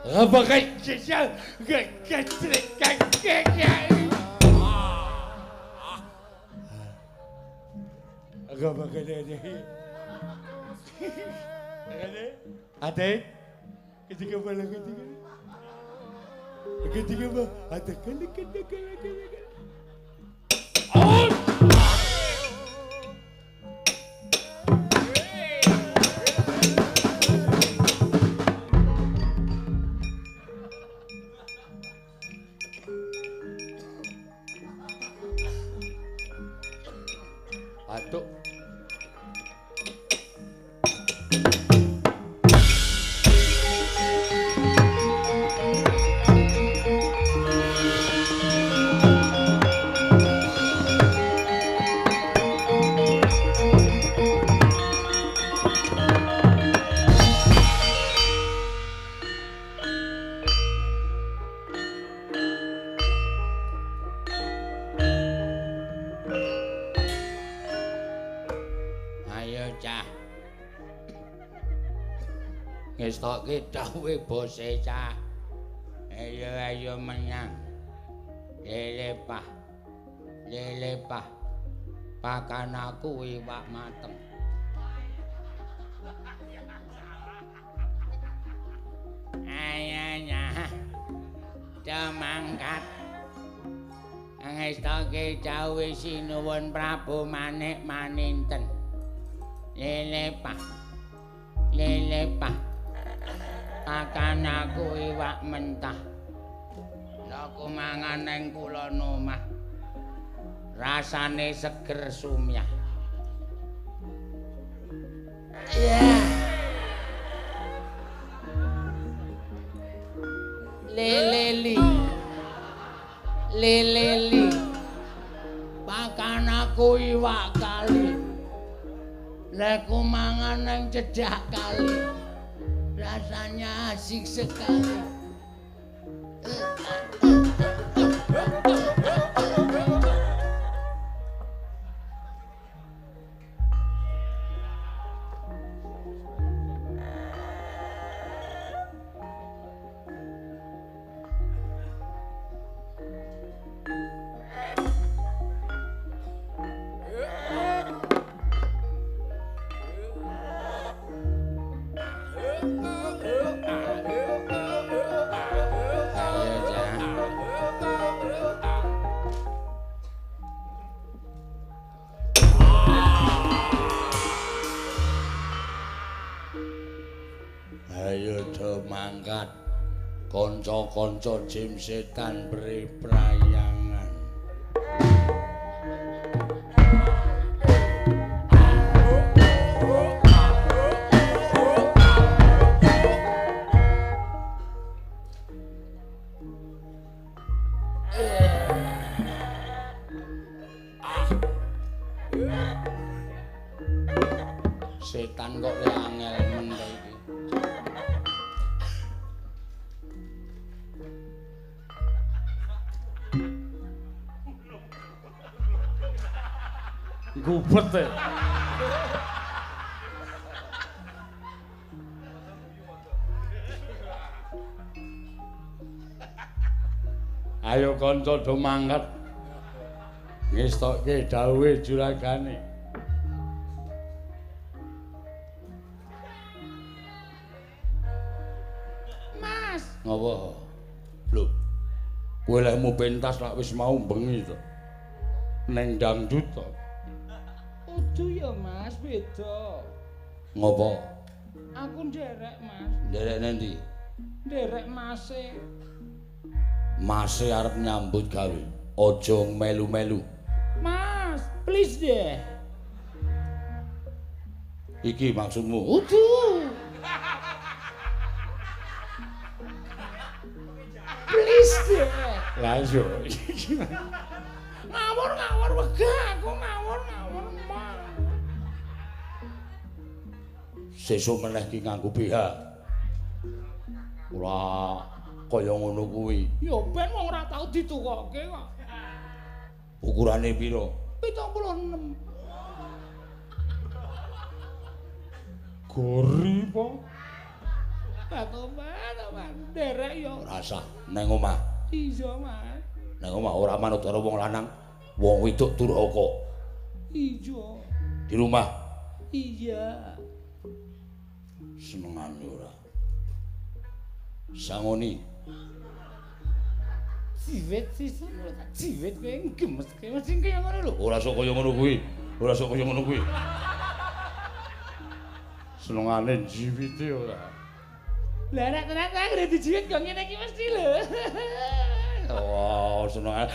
Apa kan jajal Agak bakal ada. Ada? Ketika malam ketika. Ketika malam ada kan. Oh! Aduh. Ngestoke dawuhe bose cah. Ayo menyang. Lelepah. Pakan aku iwak mateng. Ayanya. Demangkat. Ngestoke dawuhe Sinuwun Prabu Manik Maninten. Lelepah. Pakan aku iwak mentah. Aku mangan ning kulon omah. Rasane seger sumyah. Leleli. Pakan aku iwak kali. Lek ku mangan ning cedhak kali. Rasanya asik sekali. Mangkat kanca-kanca jim setan prayangan. Setan kok le angel men iki. Gubet e. Ayo kanca do mangkat. Ngestokke dawuhe juragane. Mas. Ngapa? Lho. Kowe lekmu pentas lak wis mau bengi to. Neng dangdut to. Kudu ya Mas, beda. Ngopo? Aku nderek Mas. Nderek nendi? Nderek Mase. Mase arep nyambut gawe. Aja melu-melu. Mas, please deh. Iki maksudmu? Kudu. Please deh. Lah yo. Ngawur wegah aku ngawur. Sesuk meneh ki nganggo BH. Ora kaya ngono kuwi. Ya ben wong ora tau ditukokke kok. Ukurane pira? 76. Gori po. Oman, derek yo. Rasa nang omah. Iya, Mas. Nang omah ora manut karo wong lanang. Wong wedok durhaka. Iya. Di rumah. Iya. Senengane ora. Sangoni. Ciwit sisen, ciwit kowe gemeske mesti kaya ngono lho. Ora sok kaya ngono kuwi. Ora sok kaya ngono kuwi. Senengane jiwite ora. Lah nek tenan tak ngene dijiwit kok ngene iki mesti lho. Oh, senengane.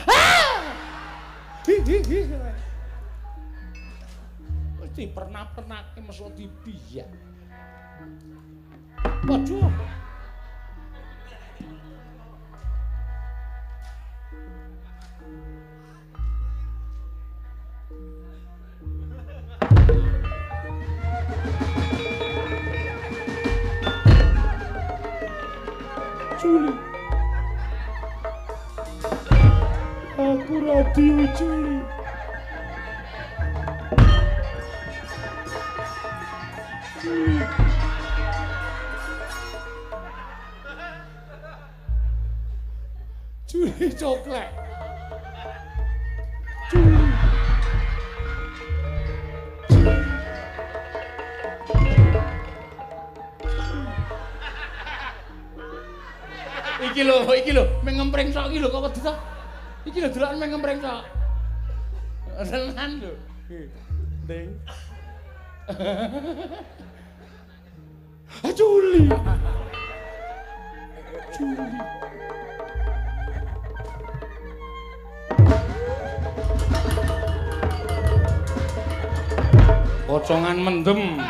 Mesti pernah-pernah mesok dibiyak. Waduh. Juli. Aku radio Juli. Juli coklat. Juli. Iki lho, mengempreng sok iki lho kok wedi to. Iki lho delokan mengempreng sok. Tenan lho. Ndeng. Juli. Juli. Pocongan mendem.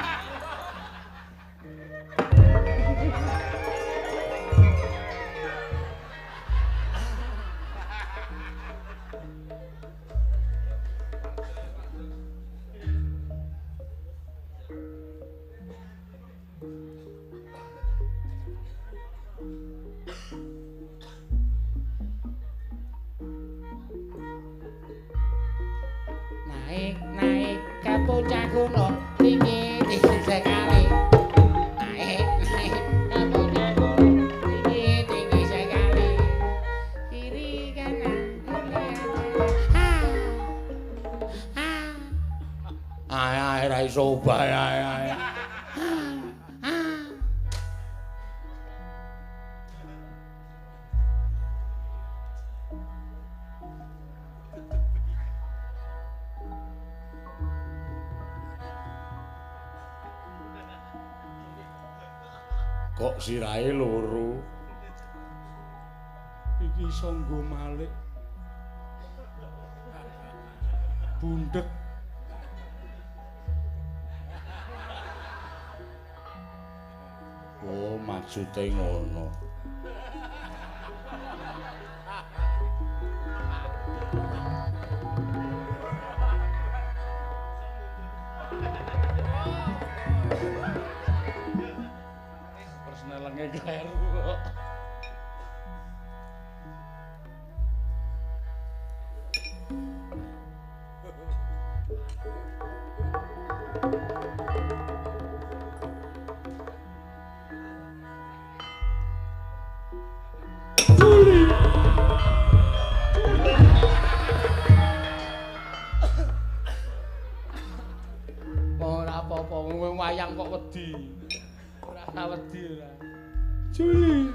Naik ke puncak gunung tinggi sekali. Naik ke puncak gunung tinggi sekali. Kiri kanan Ae ra iso obah ae. Kok sirahe loro? Iki iso nggo malik. Bundek. Oh, maksude ngono. Persnelenge kleru kok. Ora apa-apa, wong wayang kok wedi. Ora wedi ora. Juli.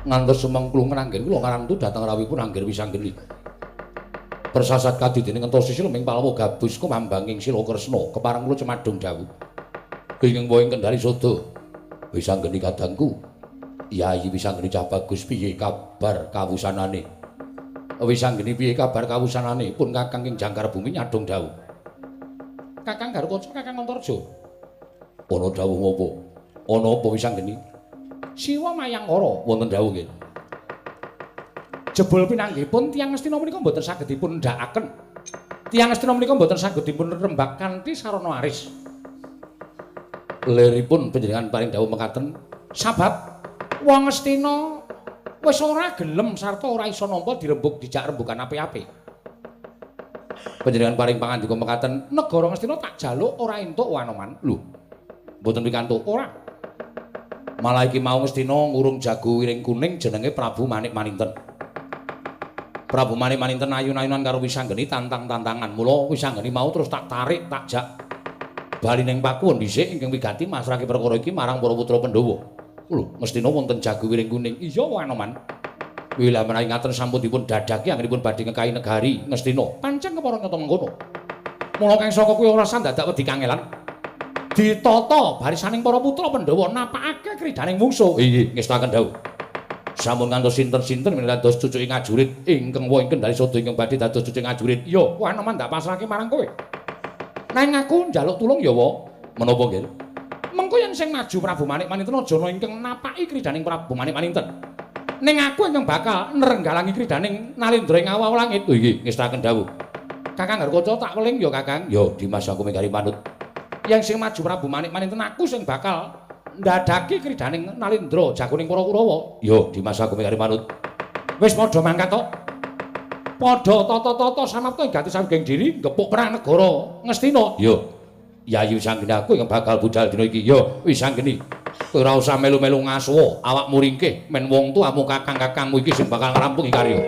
ngantos sumengklungen anggen kula ngarantu dhateng rawipun anggen wisanggeni. Persasat kadidene ngentosi silming Palawa gabus kumambanging Sila Kresna kepareng kula cemadung dawuh. Ingkang woing Kendari Sada. Wisanggeni kadangku. Yayi wisanggeni cah bagus piye kabar kawusanane? Wisanggeni piye kabar kawusanane? Pun Kakang ing Jangkar Bumi nyadong dawuh. Kakang Garukaca, Kakang Antarja. Ana dawuh apa? Ana apa wisanggeni? Siwa Mayangkara wonten dawuh nggih. Jebul pinanggihipun tiyang Astina menika mboten saged dipun ndhakaken. Tiyang Astina menika mboten saged dipun rembak kanthi sarana aris. Liripun panjenengan paring dawuh mekaten, sabab wong Astina wis ora gelem sarta ora isa nampa dirembuk dijak rembukan apik-apik. Panjenengan paring pangandika mekaten, negara Astina tak jaluk ora entuk Wanoman. Lho, mboten pikantuk ora. Malah iki mau Astina ngurung jago wiring kuning jenenge Prabu Manik Maninten. Prabu Manik Maninten ayun-ayunan karo Wisanggeni tantang-tantangan. Mula Wisanggeni mau terus tak tarik tak jak bali ning pakuwon dhisik ingkang wigati masrahke perkara iki marang para putra Pandhawa. Lho, mestina wonten jago wiring kuning. Iya Wanoman. Wilah menawi ngaten sampun dipun dadhaki anggenipun badhe ngekahi negari Ngastina. Pancen kepara nyata mengkono. Mula kang saka kuwi ora sandadak wedi kangelan. Ditata barisaning para putra Pandhawa napakake kridaning mungsuh. Nggih, ngestaken dawuh. Sampun ngantos sinten-sinten dados cucuking ngajurit ingkang woing Kendari Sada ingkang badhe dados cucuking ngajurit. Ya, Wanoman ndak pasrahke marang kowe. Nang aku njaluk tulung ya wa. Menapa nggih? Mengko yen sing maju Prabu Manik Maninten aja ana ingkang napaki kridaning Prabu Manik Maninten. Ning aku ingkang bakal nrenggalangi kridaning Nalendra ing awah langit. Lho nggih, ngestaken dawuh. Kakang Garukaca tak weling ya Kakang. Ya Dimas aku mengkari manut. Yang sing maju Prabu Manik Maninten aku sing bakal ndadhaki kridaning Nalendra jagoning para Kurawa. Ya Dimas aku mengkari manut. Wis padha mangkat to. Padha tata-tata samapta ing gati saking diri ngepuk perang negara Ngastina. Ya. Yayi Wisanggeni aku yang bakal budal dina iki. Ya Wisanggeni. Kowe ora usah melu-melu ngasuwa, awakmu ringkih men wong tuamu kakang-kakangmu iki sing bakal ngrampungi karya.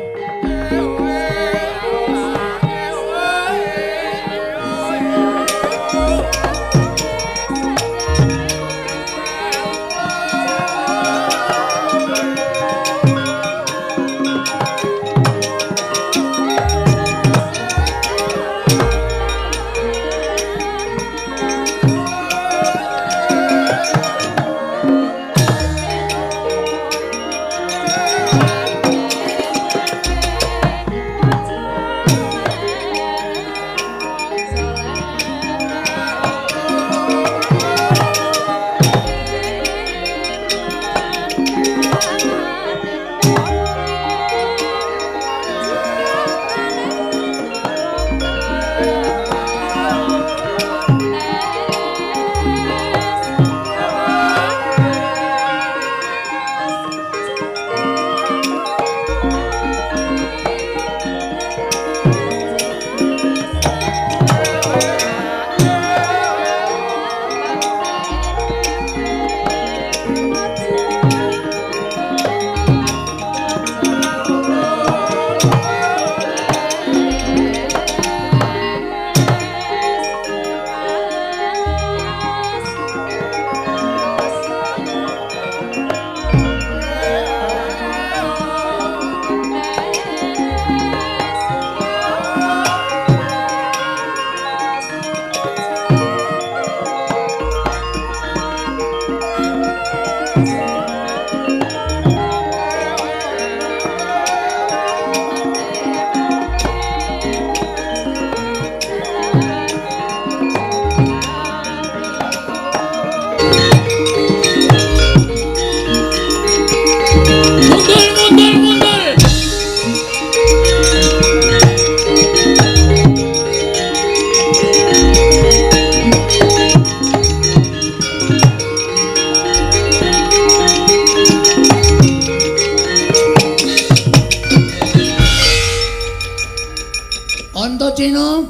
Antacena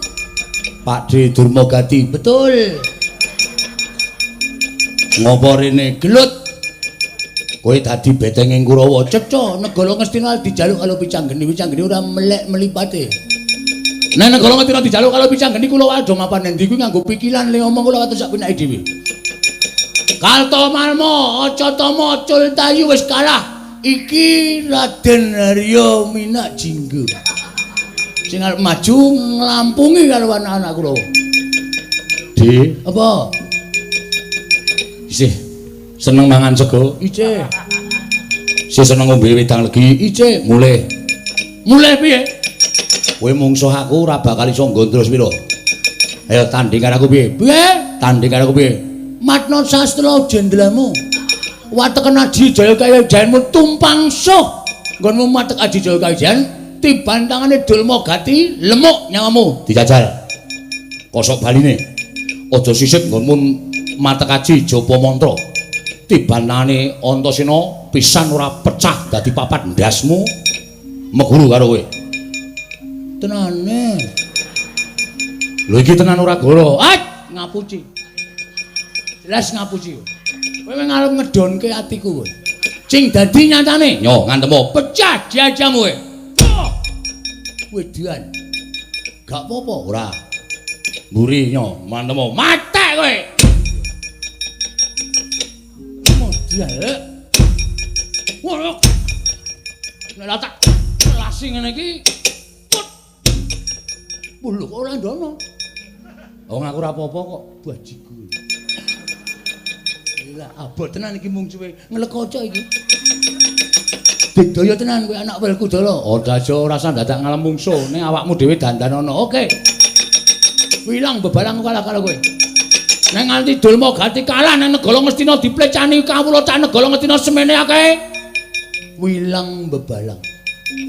Pakde Durmagati. Betul. Ngopo rene gelut? Kowe dadi betenging Kurawa. Cecok negara Ngastina dijaluk kalau Wisanggeni. Wisanggeni ora melek melipate. Nek negara Ngastina dijaluk kalau Wisanggeni kula wae do mapan endi kuwi nganggo pikiran le ngomong kula wates sak penake dhewe. Kalto Malmo, aja tama cul tayu wis kalah. iki Raden Harya Minak Jinggo. Sing arep maju nglampungi karo anak-anak kula. Di, apa? Isih seneng mangan sego, isih. Isih seneng ngombe wedang legi, isih. Mulih. Mulih piye? Kowe mungsuh aku ora bakal iso nggontro pira. Ayo tanding karo aku piye? Piye? Tanding karo aku piye? Matna sastra jendelamu. Wateken Aji Jaya Kayajanmu tumpang suh. Nggonmu matek Aji Jaya Kayajan tiban tangane Dulma Gati lemuk nyawamu dijajal. Kosok baline. Aja sisik nggonmu matek Aji Japa Mantra. Tiban tangane Antasena pisan ora pecah dadi papat ndasmu meguru karo kowe. Tenane. Lho iki tenan ora goro. Ngapuci. Jelas ngapuci. Kowe ngarep ngedonke atiku kowe. Sing dadi nyatane, yo ngantemu pecah jajamu kowe. Wedan. Gak apa-apa ora. Mburi nyo, mantemu matek kowe. Modal. Wah. Nek tak lasi ngene iki. Lho kok ora ndono. Wong aku ora apa-apa kok bajiku. Lah abot tenan iki mung suwe nglekoco iki. Digdaya tenan kowe anak welku dala. Oh dajo ora usah dadak ngalem mungsuh, ning awakmu dhewe dandanana. Oke. Wilang bebalang kalah karo kowe. Nek nganti Dulma Gati kalah nang negara Ngastina diplecani kawula cah negara Ngastina semene akeh. Wilang bebalang.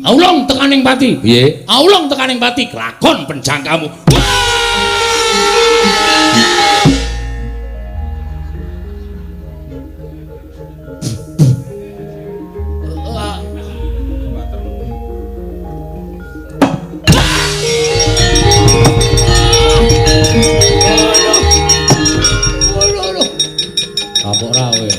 Aulung tekaning pati. Piye? Aulung tekaning pati kelakon penjangkamu. Apa ora kowe?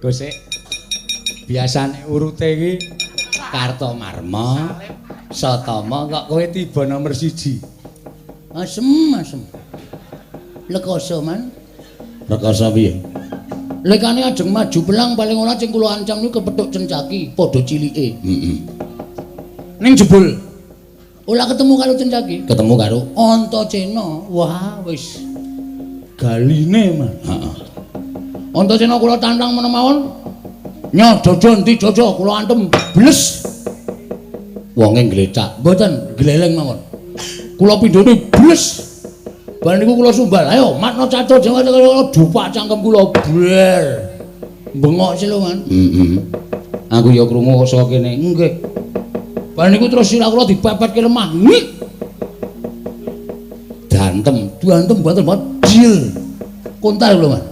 Gosek biasane urute iki Kartomarma, Satama kok kowe tiba nomor 1. Asem. Lekoso man. Lekoso piye? Lekane ajeng maju pelang paling ora sing kula ancam niku kepethuk cencaki, padha cilike. Ning jebul. Ola ketemu karo cencaki, ketemu karo Antasena. Wah, wis galine man. Heeh. Antasena kula tantang menawa nyo jojo ndi jojo kula antem bles. Wonge glecak, mboten gleleng mawon. Kula pindhone bles. Bar niku kula sumbal. Ayo matna catur Jawa dupak cangkem kula bler. Bengok silo man. Aku ya krungu saka kene. Nggih. Bar niku terus sira kula dipepetke lemah. Ngik. Dantem mboten jil. Kontal lho man.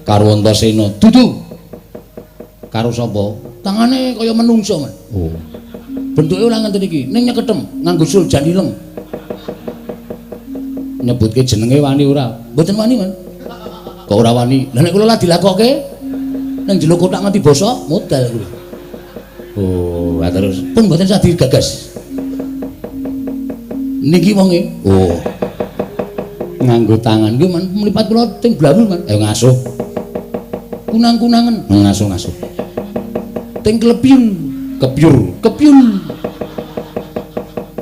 Karo Antasena dudu karo sapa tangane kaya menungso man. Oh bentuke ora ngenten iki ning nyeketem nganggo suljan ileng nyebutke jenenge wani ora mboten wani man kok ora wani lha nek kula lah dilakoke ning jero kotak nganti basa modal kuwi. Oh terus pun mboten sadhi gagas niki wonge. Oh nganggo tangan kuwi man mlipat kula teng blawul man. Ayo ngasuh kunang-kunangan ngasuh teng kepiur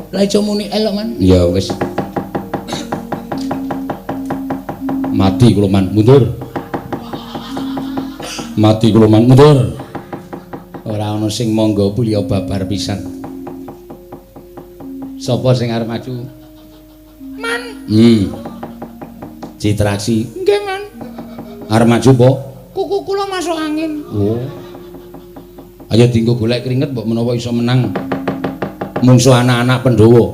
lah iso muni elok man. Ya wis mati kula man mundur ora ana sing monggo puliya babar pisan. Sapa sing arep maju man? Citraksi nggih man. Arep maju po? Kuku kula masuk angin. Oh. Ayo dienggo golek keringet mbok menawa iso menang. Mungsuh anak-anak Pandhawa.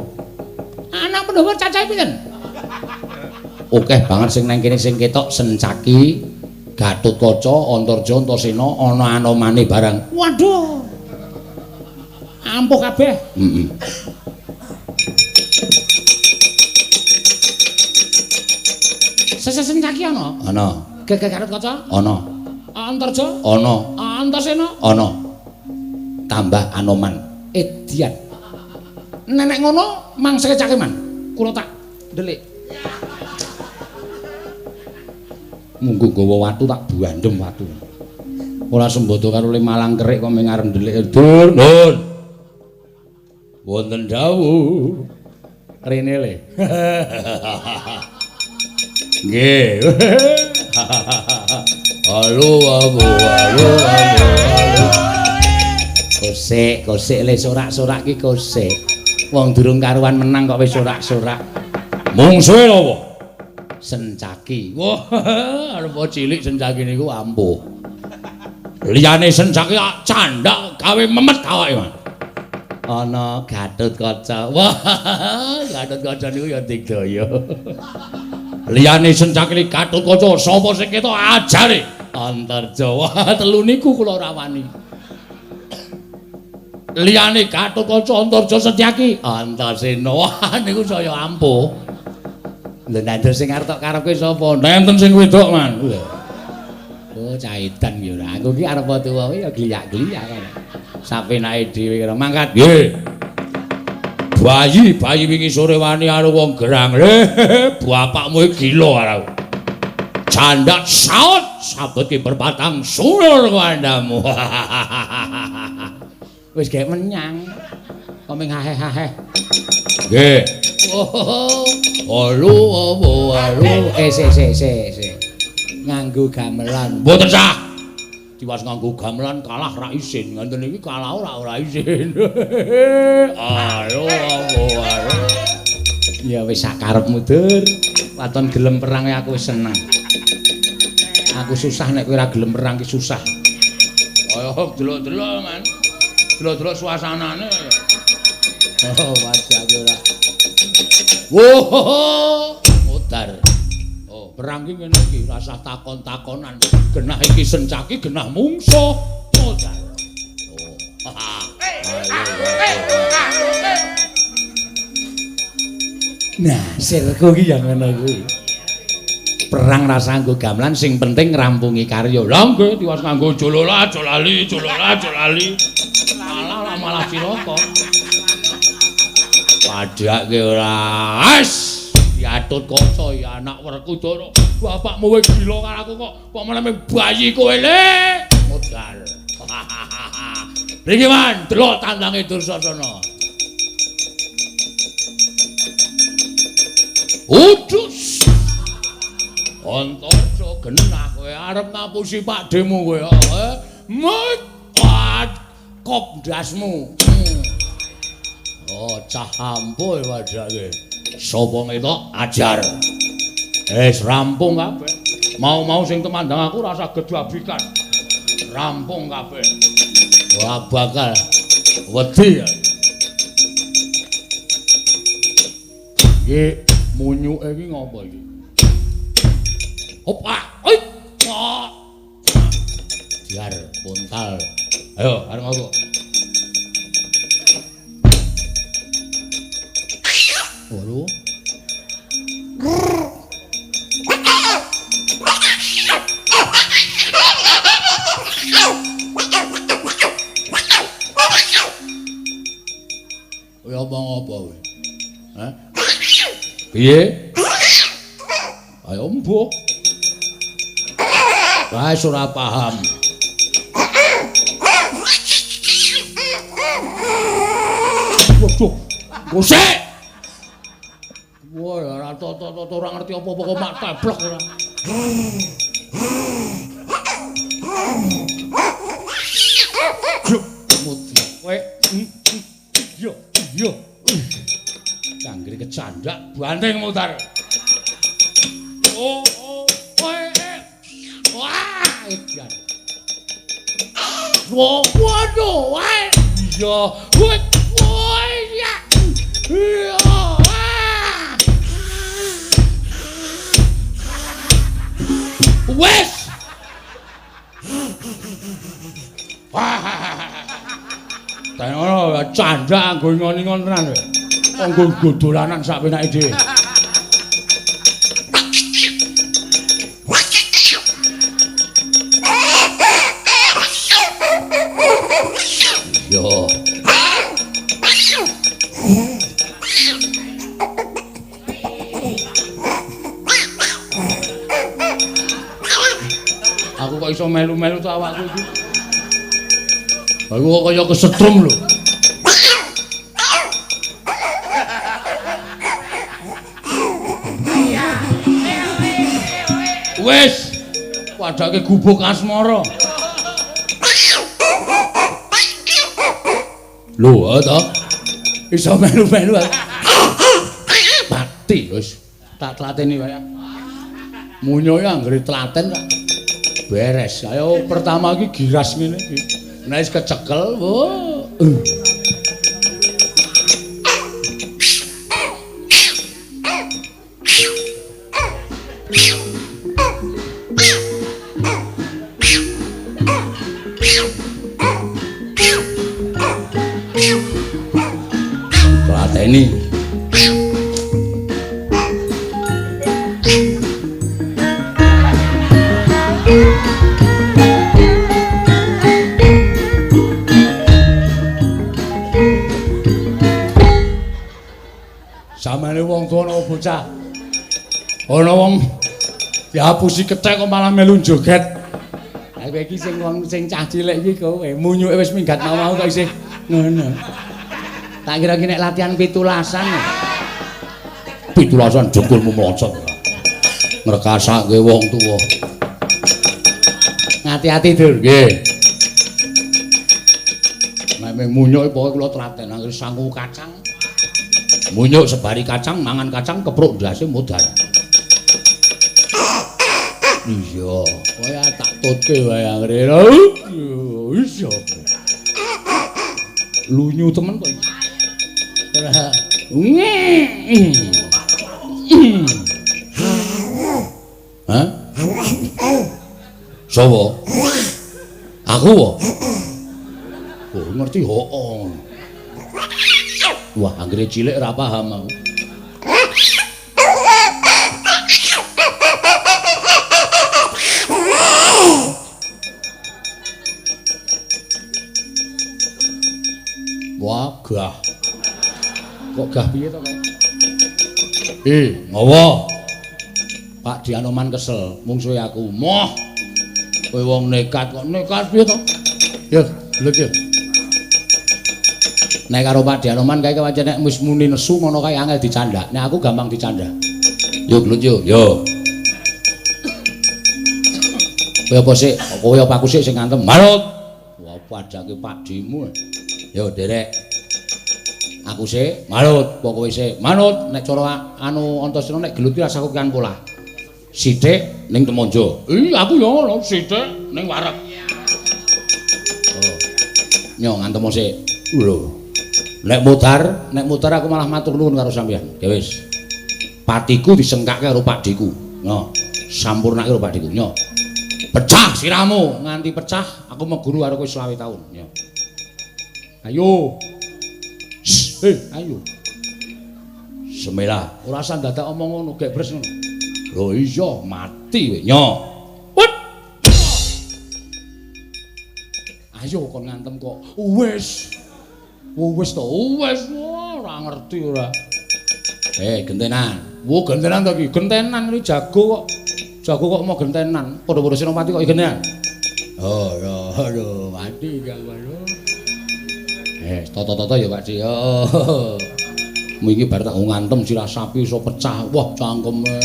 Anak Pandhawa cacahe pinten? Akeh banget sing nang kene sing ketok Sencaki, Gatotkaca, Antarja, Antasena ana anomane barang. Waduh. Ampuh kabeh. Heeh. Sencaki ana? Ana. Gatotkaca? Ana. Antarja? Ana. Antasena? Ana. Tambah Anoman. Edian. Nenek ngono mangsa cake man. Kula tak ndelik. Munggo gawa watu tak buandem watu. Ora sembodo karo le malang kerik kok mengarep ndelik. Dur, Nun. Wonten dawuh. Rene le. Nggih. Halo, halo. Kosek le sorak-sorak ki kosek. Wong durung karuan menang kok wis sorak-sorak. Mungsuhe apa? Sencaki. Wah, arep cilik sencaki niku ampuh. Liyane sencaki candhak gawe memet awake, Mas. Ana Gatotkaca. Wah, Gatotkaca niku ya digdaya. Liyane sencaki Gatotkaca sapa sing ketok ajare? Antarja. Wah, telu niku kula ora wani. Liyane Gatotkaca, Antarja, Setyaki, Antasena. Wah, niku saya ampuh. Lha nandur sing arep karepke sapa? nenten sing wedok, Man. Oh, caidan ya ora. Aku ki arep tuwa ya gliyak-gliyak kan. Sapenake dhewe kira mangkat. Nggih. Bayi wingi sore wani karo wong gerang. Bapakmu iki gila karo. Candhak saut sabet ki berbatang sulur kandamu. Wis gek menyang. Kok ming haheh-haheh. Nggih. Alu se. Nganggo gamelan. Mboten sah. Tiwas nganggo gamelan kalah ra isin. Ngoten iki kalah ora isin. Ayo. Ya wis sak karepmu, Dur. Waton gelem perang aku wis seneng. Aku susah nek kowe ora gelem perang ki susah. Ayo delok-delok, Man. Delok-delok suasanane. Oh, wajah ora. Woh, mutar. Oh, perang ki ngene iki, rasah takon-takonan. Genah iki sencaki, genah mungsuh. Mutar. Oh. Nah, sirku ki yang ngono kuwi. Perang rasa nggo gamelan sing penting ngrampungi karya. Lah nggih, tiwas nganggo jolola, jolali. Malah cilaka. Padhake ora. Wes, Gatotkaca ya anak Werkudara. Bapakmu wis gila karo aku kok meneh bayi kowe le. Modal. Niki Man, delok tandange Dursasana. Udus. Antarja genah kowe arep ngapusi pakdemu kowe. Mat kop ndasmu. Oh, cah ampuh wadake. Sapa ngetok ajar. Rampung kabeh. Mau sing temandang aku rasa gedhabikan. Rampung kabeh. Ora bakal wedi. Iki munyuke iki ngopo iki? Opa, oi. Biar puntal. Ayo, arep ngopo? Waduh. Kowe omong apa kowe? Hah? Piye? Ayo mbuh. Wis ora paham. Waduh. Gosek. Wah, ora toto ora ngerti apa-apa kok mak teblek ora. Mudi. Kowe iya. Canggri kecandak banteng mutar. Oh. Wah, edan. Waduh, wah. Iya. Wah, iya. Iya. Wes canda nggo ngon-ngon tenan. Nggo dolanan sak penake dhewe. Yo. Aku kok iso melu-melu to awakku iki. Aku kok kaya kesetrum lho. Wis, padake gubuk asmara. Lho, to. Iso melu-melu. Mati wis. Tak tlateni wae. Munyoe anggere tlaten kok beres. Ayo pertama iki giras ngene iki. Nek wis kecekel, wo. Tlateni. Samane wong tuwa ana bocah. Ana wong dihapusi kethek kok malah melu joget. Ha kowe iki sing wong sing cah cilik iki kowe munyuke wis minggat mau kok isih ngono. Tak kira ki nek latihan pitulasan. Pitulasan jengkulmu mlocot. Ngrekasake wong tuwa. Ngati-ati Dur, nggih. Nek mung munyuk pokoke kula telaten anggere sangu kacang. Munyuk sebari kacang, mangan kacang kepruk ndase modal. Iya, kaya tak tutke wae anggere. Iya. Lunyu temen kok. Hah? Sapa? Aku wae. Oh, ngerti hoo. Wah, anggere cilik ora paham aku. Wah, gah. Kok gah piye to, Kak? Ngawa. Pak Dianoman kesel, mungsuhe aku. Moh. Kowe wong nekat kok nekat piye to? Ya, lho ya. Nek karo Pak Dianoman kae pancen nek wis muni nesu ngono kae angel dicandak. Nek aku gampang dicandak. Yo glunjuk, yo. Kowe apa sik? Kowe apa aku sik sing ngantem? Manut. Wah, padake Pak Dimu. Yo derek. Aku sik manut, apa kowe sik? Manut. Nek cara anu Antasena nek gelut ki rasaku kan pola. Sithik ning Temonjo. Aku yo ngono, sithik ning wareg. Oh. Nyo ngantem sik. Lho. Nek mutar aku malah matur nuwun karo sampeyan. Ya wis. Patiku disengkake karo Pakdiku. Nyo, sampurnake karo Pakdiku. Nyo. Pecah siramu, nganti pecah aku meguru karo kowe 20 taun. Nyo. Ayo. Ayo. Semela, ora usah dadak omong ngono, gek bres ngono. Lho iya, mati kowe. Nyo. Wut. Ayo kon ngantem kok. Wis. Wis to, wis ora ngerti ora. Gentenan. Wo gentenan to iki, gentenan iki jago kok. Jago kok mau gentenan. Padha-padha Senopati kok gentenan. Oh, ya, aduh, mati gak wae. Toto-toto ya Pak Di. Oh. Mu iki bar tak ngantem sirah sapi iso pecah. Wah, cangkeme.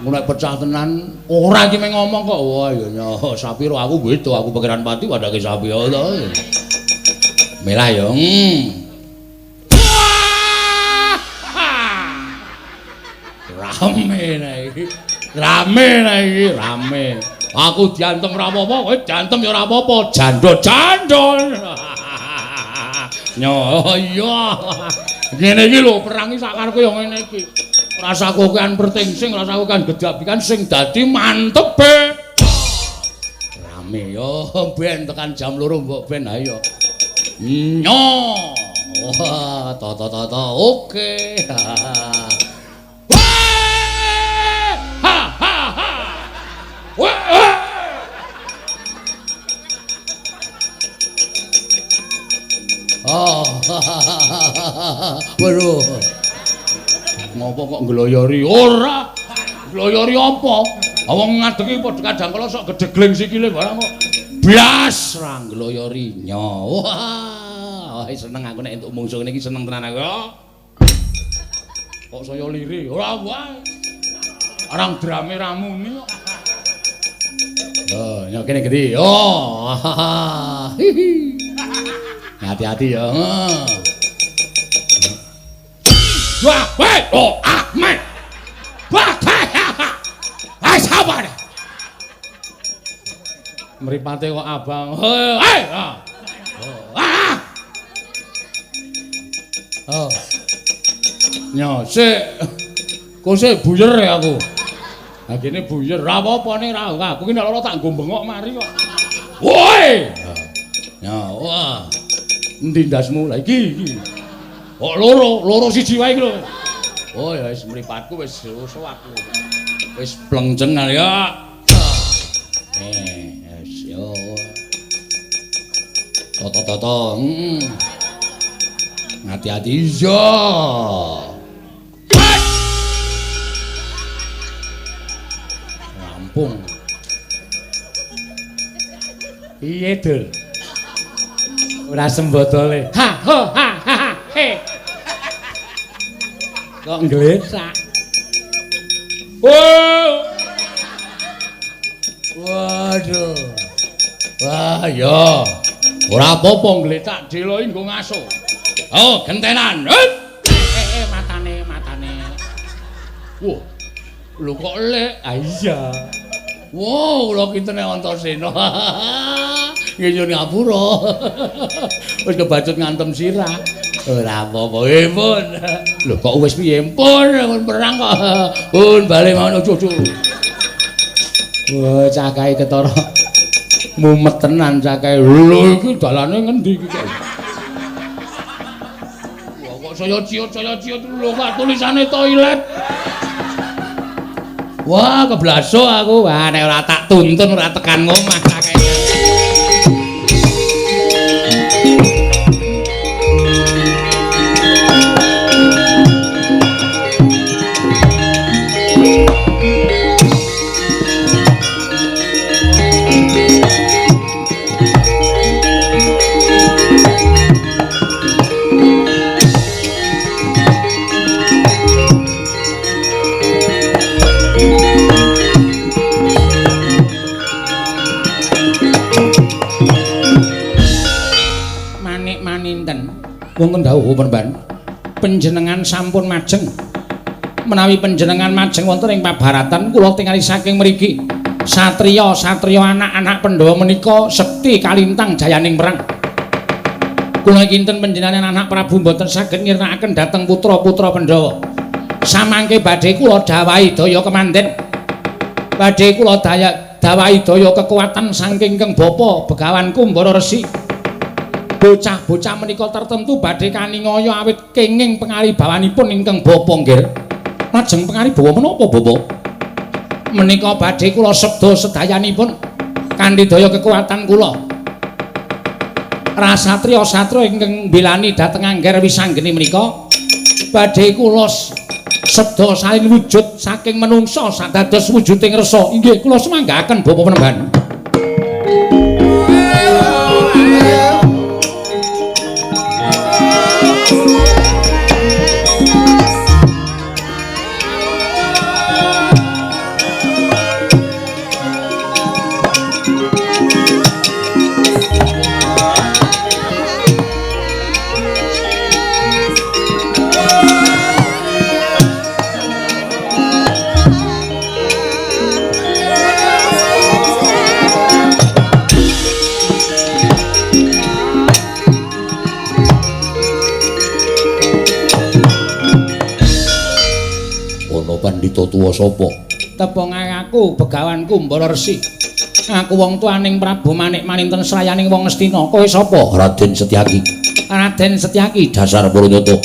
Nek pecah tenan, ora iki meng ngomong kok. Wah, ya nyo, sapi ro aku beda, aku Pangeran Pati padake sapi to. Melah yo. Rame iki. Aku diantem ora apa-apa, kowe diantem ya ora apa-apa. Jandol. Nyo iya. Ngene iki lho perang iki sak karepku ya ngene iki. Rasaku kan pertingsing, rasaku kan gedabikan sing dadi mantep be. Rame yo ben tekan jam 2 mbok ben ayo. Nyo. Wah, to. Oke. Ha ha ha. Wah. Oh. Waduh. Ngopo kok ngloyori? Ora. Ngloyori apa? Wong ngadegi padha kadang kala sok gedegleng sikile barang kok. Blas ra ngloyori. Nyo. Wah, seneng aku nek entuk mungsuh ngene iki seneng tenan aku. Kok saya liri? Ora wae. Arang drame ramune kok. Oh, nyok kene gede. Oh. Hati-hati ya. Wah, weh, oh, Ahmad. Wah, hai, sabar. Mripate kok abang. Hei, oh. Nyo, sik. Kok sik buyer ya aku. Ha kene buyer, ra apa-apa ning ra. Aku ki nek lara tak nggo bengok mari kok. Woi. Nyo, wah. Endi ndasmu lah iki? Kok loro siji wae iki lho. Oh ya wis mripatku wis susu aku. Wis plengjeng ya. Wis yo. Toto. Hati-hati yo. Lampung. Piye, Dul? Ora sembodole. Ha he. Kok nglesak. Waduh. Wah, ya. Ora apa-apa ngletak delo iki nggo ngaso. Oh, gentenan. Matane. Wah. Lho kok lek? Ah iya. Wow, kula kintene Antasena. Nggih ngapura. Wis kebacut ngantem sirah. Ora apa-apa, pun. Lho kok wis piye? Pun perang kok. Pun bali mawon ojo. Wah, cakahe ketara mumet tenan cakahe. Lho iki dalane ngendi iki kok? Wah, kok saya ciut lho kok tulisane toilet. Wah, keblaso aku. Wah, nek ora tak tuntun ora tekan ngomah cakahe. Wonten dawuh Purban, panjenengan sampun majeng. Menawi panjenengan majeng wonten ing pabaratan kula tingali saking mriki. Satriya anak-anak Pandhawa menika sekti kalintang jayaning perang. Kula kinten panjenengan anak Prabu mboten saged ngirnakaken dhateng putra-putra Pandhawa. Samangke badhe kula dawahi daya kemanten. Badhe kula dawahi daya kekuatan saking Kang Bapa Begawan Kumbara Resi. Bocah-bocah menika tertentu badhe kaningaya awit kenging pangaribawanipun ingkang bapa nggih. Lajeng pangaribawa menapa bapa? Menika badhe kula sebda sedayanipun kanthi daya kekuatan kula. Rasatriya ingkang mbelani dhateng Angger Wisanggeni menika badhe kula sebda salin wujud saking menungsa sadados wujuding resa. Inggih kula semanggaken bapa Penemban. Pandhita tuwa sapa? Tepung aku Begawan Kumbara Resi. Aku wong tuaning Prabu Manik Maninten srayaning wong Ngastina. Kowe sapa? Raden Setyaki. Raden Setyaki dasar Purwonoto.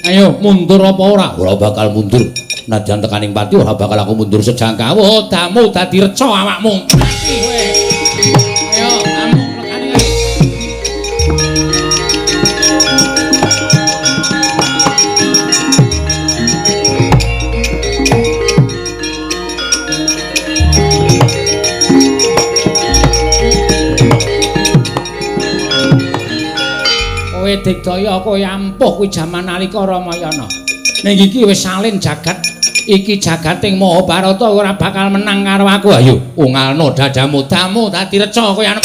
Ayo mundur apa ora? Ora bakal mundur. Nadyan tekaning pati ora bakal aku mundur sejangka. Oh, damu dadi reca awakmu. Ayo, damu lekani ae. Kowe digdaya kowe ampuh kuwi jaman nalika Ramayana. Ning iki wis salin jagat. Iki jagating Mahabharata ora bakal menang karo aku. Ayo, ungalno dadamu damu dadi reca kowe anak.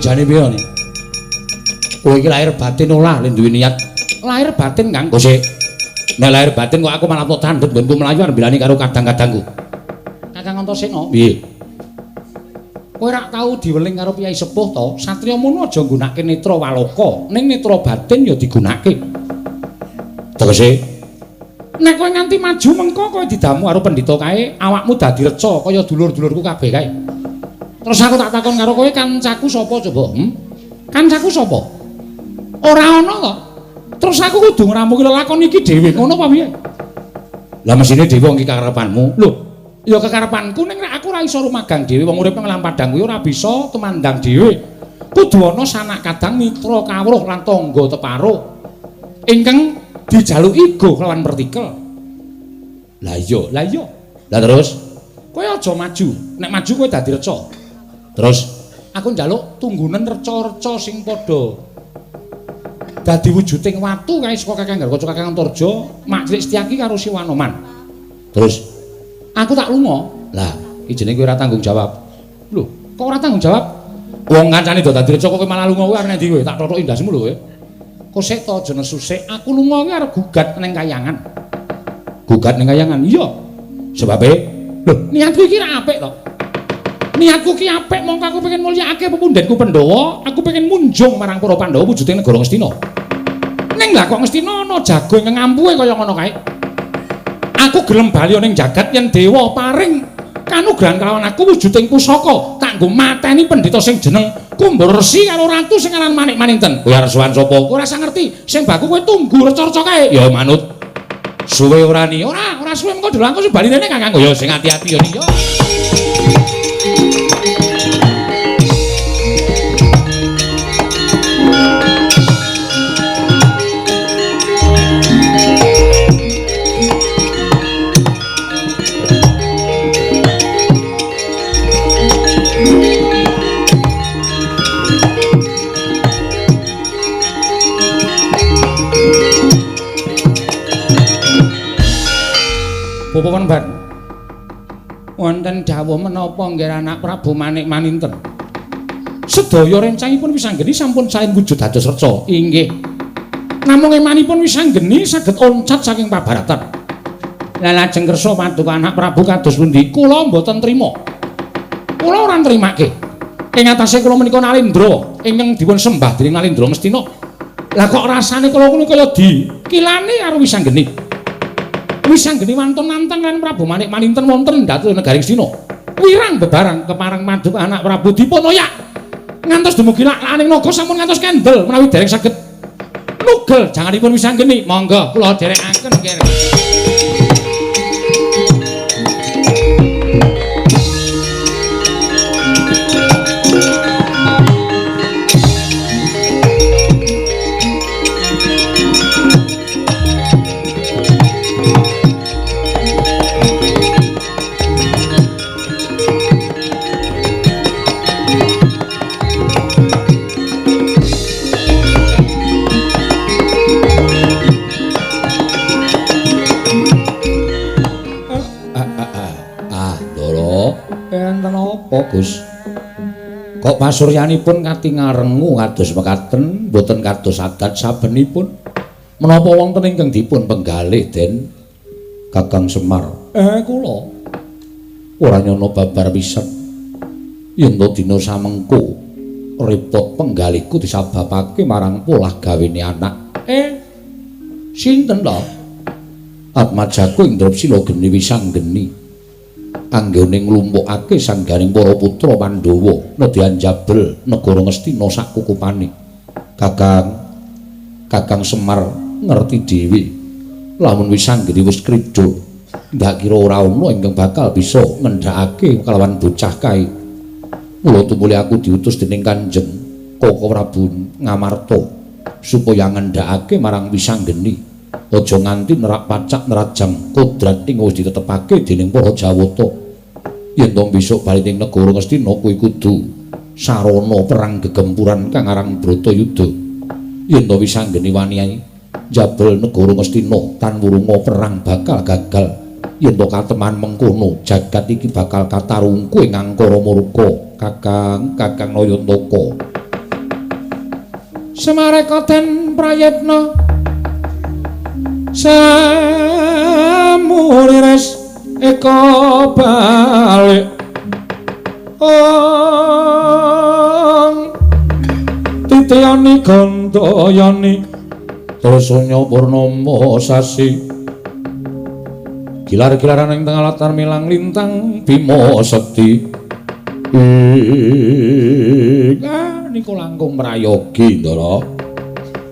Jane piye ni? Kowe iki lahir batin ora duwe niat. Lahir batin, Kang. Kok sik. Nek lahir batin kok aku malah tok tandhet nggonku mlayu arep bilani karo kadang-kadangku. Kakang Antasena. Piye? Kowe rak tau diweling karo piyai sepuh to, satriya mono aja nggunakake netra waloka, ning netra batin ya digunakake. Tegese nek kowe nganti maju mengko kowe didamu karo pendhita kae, awakmu dadi reca kaya dulur-dulurku kabeh kae. Terus aku tak takon karo kowe kancaku sapa coba? Kancaku sapa? Ora ana to. Terus aku kudu ngramuki lelakon iki dhewe, ngono apa piye? Lah mesine dhewe wong iki kekarepanmu. Lho, ya kekarepanku ning nek aku ora iso rumagang dhewe, wong urip nang Padang kuwi ora bisa tumandang dhewe. Kudu ana sanak kadang mitra kawruh lan tangga teparuh ingkang dijaluki go kelawan partikel. Lah iya. Lah terus kowe aja maju. Nek maju kowe dadi reca. Terus aku njaluk tunggunen reca-reca sing padha dadi wujuding watu kae saka Kakang Garwaca Kakang Antarja, Maklik Setyaki karo Siwanoman. Terus aku tak lunga. Lah, iki jenenge kowe ora tanggung jawab. Lho, kok ora tanggung jawab? Wong kancane do dadi reca kok kowe malah lunga kowe arep ndi kowe? Tak totoki ndasmu lho kowe. Kok sik to aja nesu sik. Aku lunga kuwi arep gugat ning kayangan. Gugat ning kayangan. Iya. Sebabe lho, niatku iki ra apik to. Niatku ki apik mongko aku pengen mulyakake pepundhenku Pandhawa, aku pengen munjung marang para Pandhawa wujuding negara Ngastina. Ning lah kok Ngastina ana jago ingkang ngampuhe kaya ngono kae. Aku gelem bali ning jagat yen dewa paring kanugrahan kelawan aku wujuding pusaka, tak nggo mateni pendhita sing jeneng Kumbaresi karo ratu sing aran Manik Maninten. Kowe arep sowan sapa? Kowe rasa ngerti. Sing baku kowe tunggu reca-reca kae. Ya manut. Suwe ora ni. Ora suwe mengko dolan kok bali rene Kakang. Ya sing ati-ati ya ni. Yo. Bapak Ban, wonten dawuh menapa nggih anak Prabu Manik Maninten? Sedaya rencangipun wisanggeni sampun saen wujud dados reca. Inggih. Namung emanipun wisanggeni saged oncat saking pabaratan. Lah lajeng kersa paduka anak Prabu kados pundi? Kula mboten trima. Kula ora nrimake. Ing atase kula menika Nalendra ingkang dipun sembah dening Nalendra Ngastina. Lah kok rasane kula kuwi kaya dikilani karo wisanggeni. Wisanggeni wantun nantang kan Prabu Manik Maninten wonten dhatu negari Ngastina. Wirang bebarang kepareng paduka anak Prabu dipun oyak. Ngantos dumugi laning naga sampun ngantos kendel menawi dereng saged nugel janganipun wisanggeni. Monggo kula derekaken nggih. Gus? Kok pasuryanipun katingal rengu kados mekaten, boten kados adat sabenipun? Menapa wonten ingkang dipun penggalih, Den? Kakang Semar. Kula ora nyono babar pisan. Yen to dina samengko repot penggalihku disababake marang polah gawene anak. Sinten to? Atmajaku ing Drapsila geni Wisanggeni. Anggone nglumpukake sanggaring para putra Pandhawa nedyan jabel negara Ngastina sak kukupane. Kakang Semar ngerti dhewe lamun Wisanggeni wis krida ndak kira ora ana ingkang bakal bisa ngendhakake kalawan bocah kae. Mula tumuli aku diutus dening Kanjeng Koko Prabu Ngamarta supaya ngendhakake marang Wisanggeni aja nganti nerak pacak nerajang kodrat ing wis ditetepake dening para Jawata. Yen to besok bali ning negara Ngastina kuwi kudu sarana perang gegempuran kang aran Bratayuda. Yen to Wisanggeni wani jabel negara Ngastina tan wurunga perang bakal gagal. Yen to kateman mengkono jagat iki bakal katarungku ing angkara murka. Kakang Nayantaka. Semareka den prayitna samurires eka balik titiyani gandayani trasanya purnama sasi gilar-gilaran ing tengah latar milang lintang Bima Sekti niku langkung mrayogi Ndara.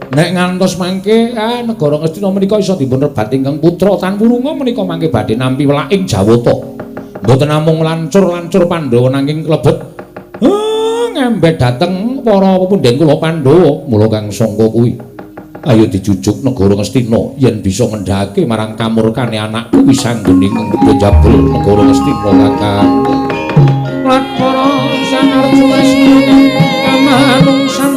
Nek ngantos mangke negara Ngastina menika isa dipun rebat ingkang putra Tan Wurunga menika mangke badhe nampi welaking Jawata. Mboten namung lancur-lancur Pandhawa nanging klebet ngembet dhateng para pepundhen kula Pandhawa. Mula kang sangka kuwi ayo dijujuk negara Ngastina yen bisa ngendhakake marang kamurkane anakku Wisanggeni ing jabel negara Ngastina kakang. Lakara sanarju asmana kamanungsan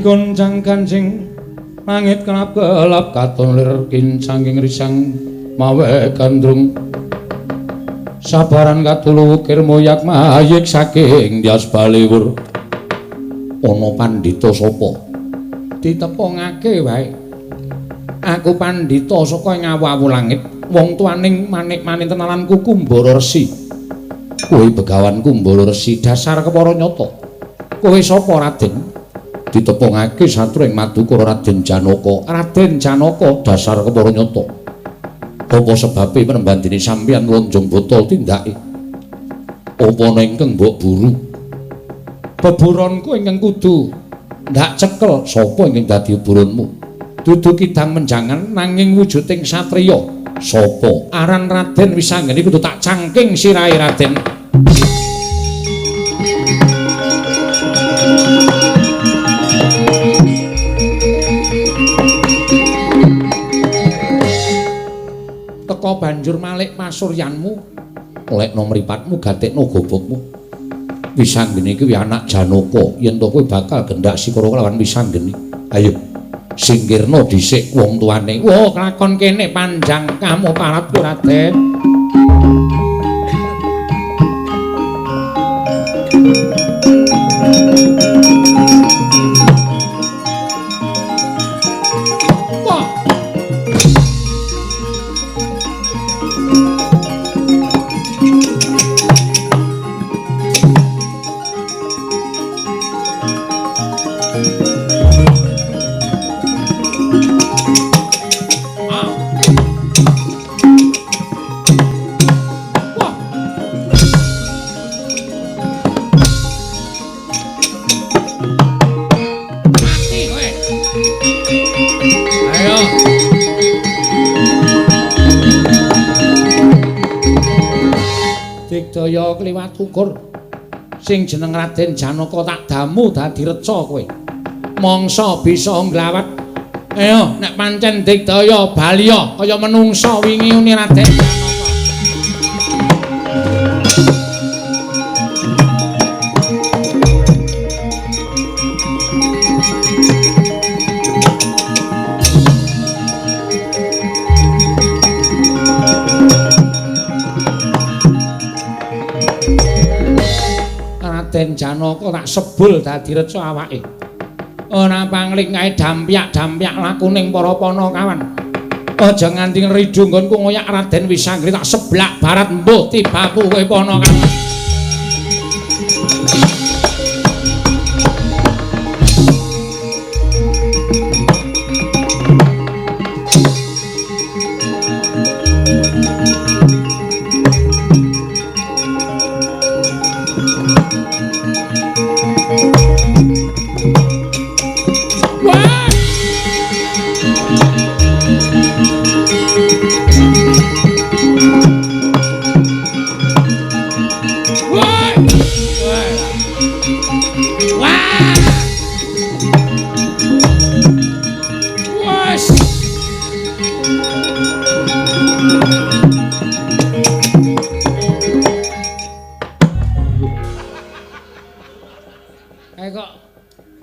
goncang kancing langit kelap kelap katon lir kincanging risang mawe gandrung sabaran katulu wukir moyak mayik saking dias baliwur ana pandhita sapa ditepungake wae aku pandhita saka ing awu langit wong tuaning manik-manik tenalanku Kumbara Resi kowe begawan Kumbara Resi dasar kepara nyata kowe sapa Raden ditepungake satru ing Madukara Raden Janaka. Raden Janaka dasar kepara nyata. Apa sebabe penembandine sampeyan lonjong botol tindake? Apa ana ingkang mbok buru? Beburonku ingkang kudu ndak cekel sapa ingkang dadi buronmu? Dudu kidang menjangan nanging wujuding satriya. Sapa? Aran Raden Wisanggeni kudu tak cangking sirahe Raden. banjur malik pasuryanmu lekno mripatmu gatekno gobokmu Wisanggeni kuwi anak Janaka yen to kowe bakal gendak sikara kelawan Wisanggeni ayo singkirna dhisik wong tuane wah kelakon kene panjang kamu parab Raden Digdaya kliwat ukur sing jeneng Raden Janaka tak damu dadi reca kowe mangsa bisa nglawat ayo nek pancen Digdaya baliya kaya menungsa wingi uni Raden Raden Janaka tak sebul dadi reca awake. Ora pangling kae dampyak-dampyak lakuning para panakawan. Aja nganti ngridu nggonku ngoyak Raden Wisanggeni tak seblak barat mbuh tibaku kowe panakawan.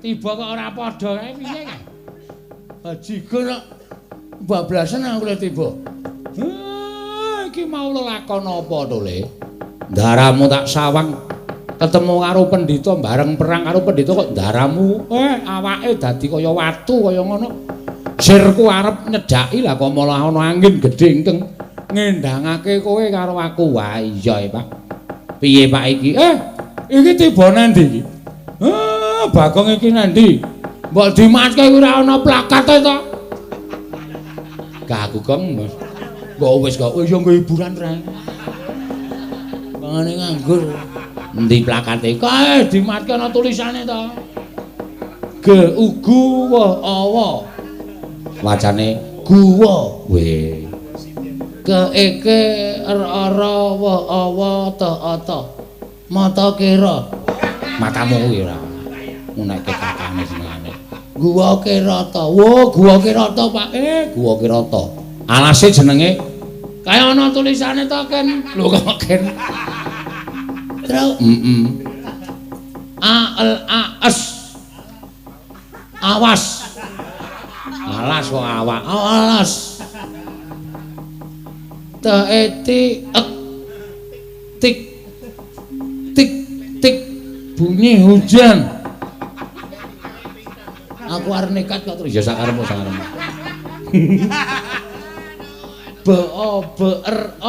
Tiba kok ora padha kae piye kae? Bajigur kok bablasan aku le tiba. Iki mau lakon apa to, Le? Ndaramu tak sawang ketemu karo pendhita bareng perang karo pendhita kok ndaramu awake dadi kaya watu kaya ngono. Sirku arep nyedhaki lah kok malah ana angin gedhe ingkang ngendhangake kowe karo aku. Wah iya, Pak. Piye Pak iki? Iki tiba nandi iki? Bagong iki nandi? Mbok dimatke kuwi ora ana plakate to? Gak aku Gong, Mas. Kok wis kok ya nggo hiburan ra. Mangane nganggur. Endi plakate? Kae dimatke ana tulisane to. Ge ugu wa awa. Wacane guwa we. Ke eke ara wa awa ta ata. Mata kira. Matamu kuwi ora. Munake kakane senengane. Guwa Kirata. Wo, Guwa Kirata, Pak. Guwa Kirata. Alase jenenge kaya ana tulisane to, Ken. Lho kok Ken. Terus A L A S. Awas. Alas kok awak. Alas. T E T ek tik tik tik bunyi hujan. Aku arep nekat kok terus ya sakarepmu. B O B R O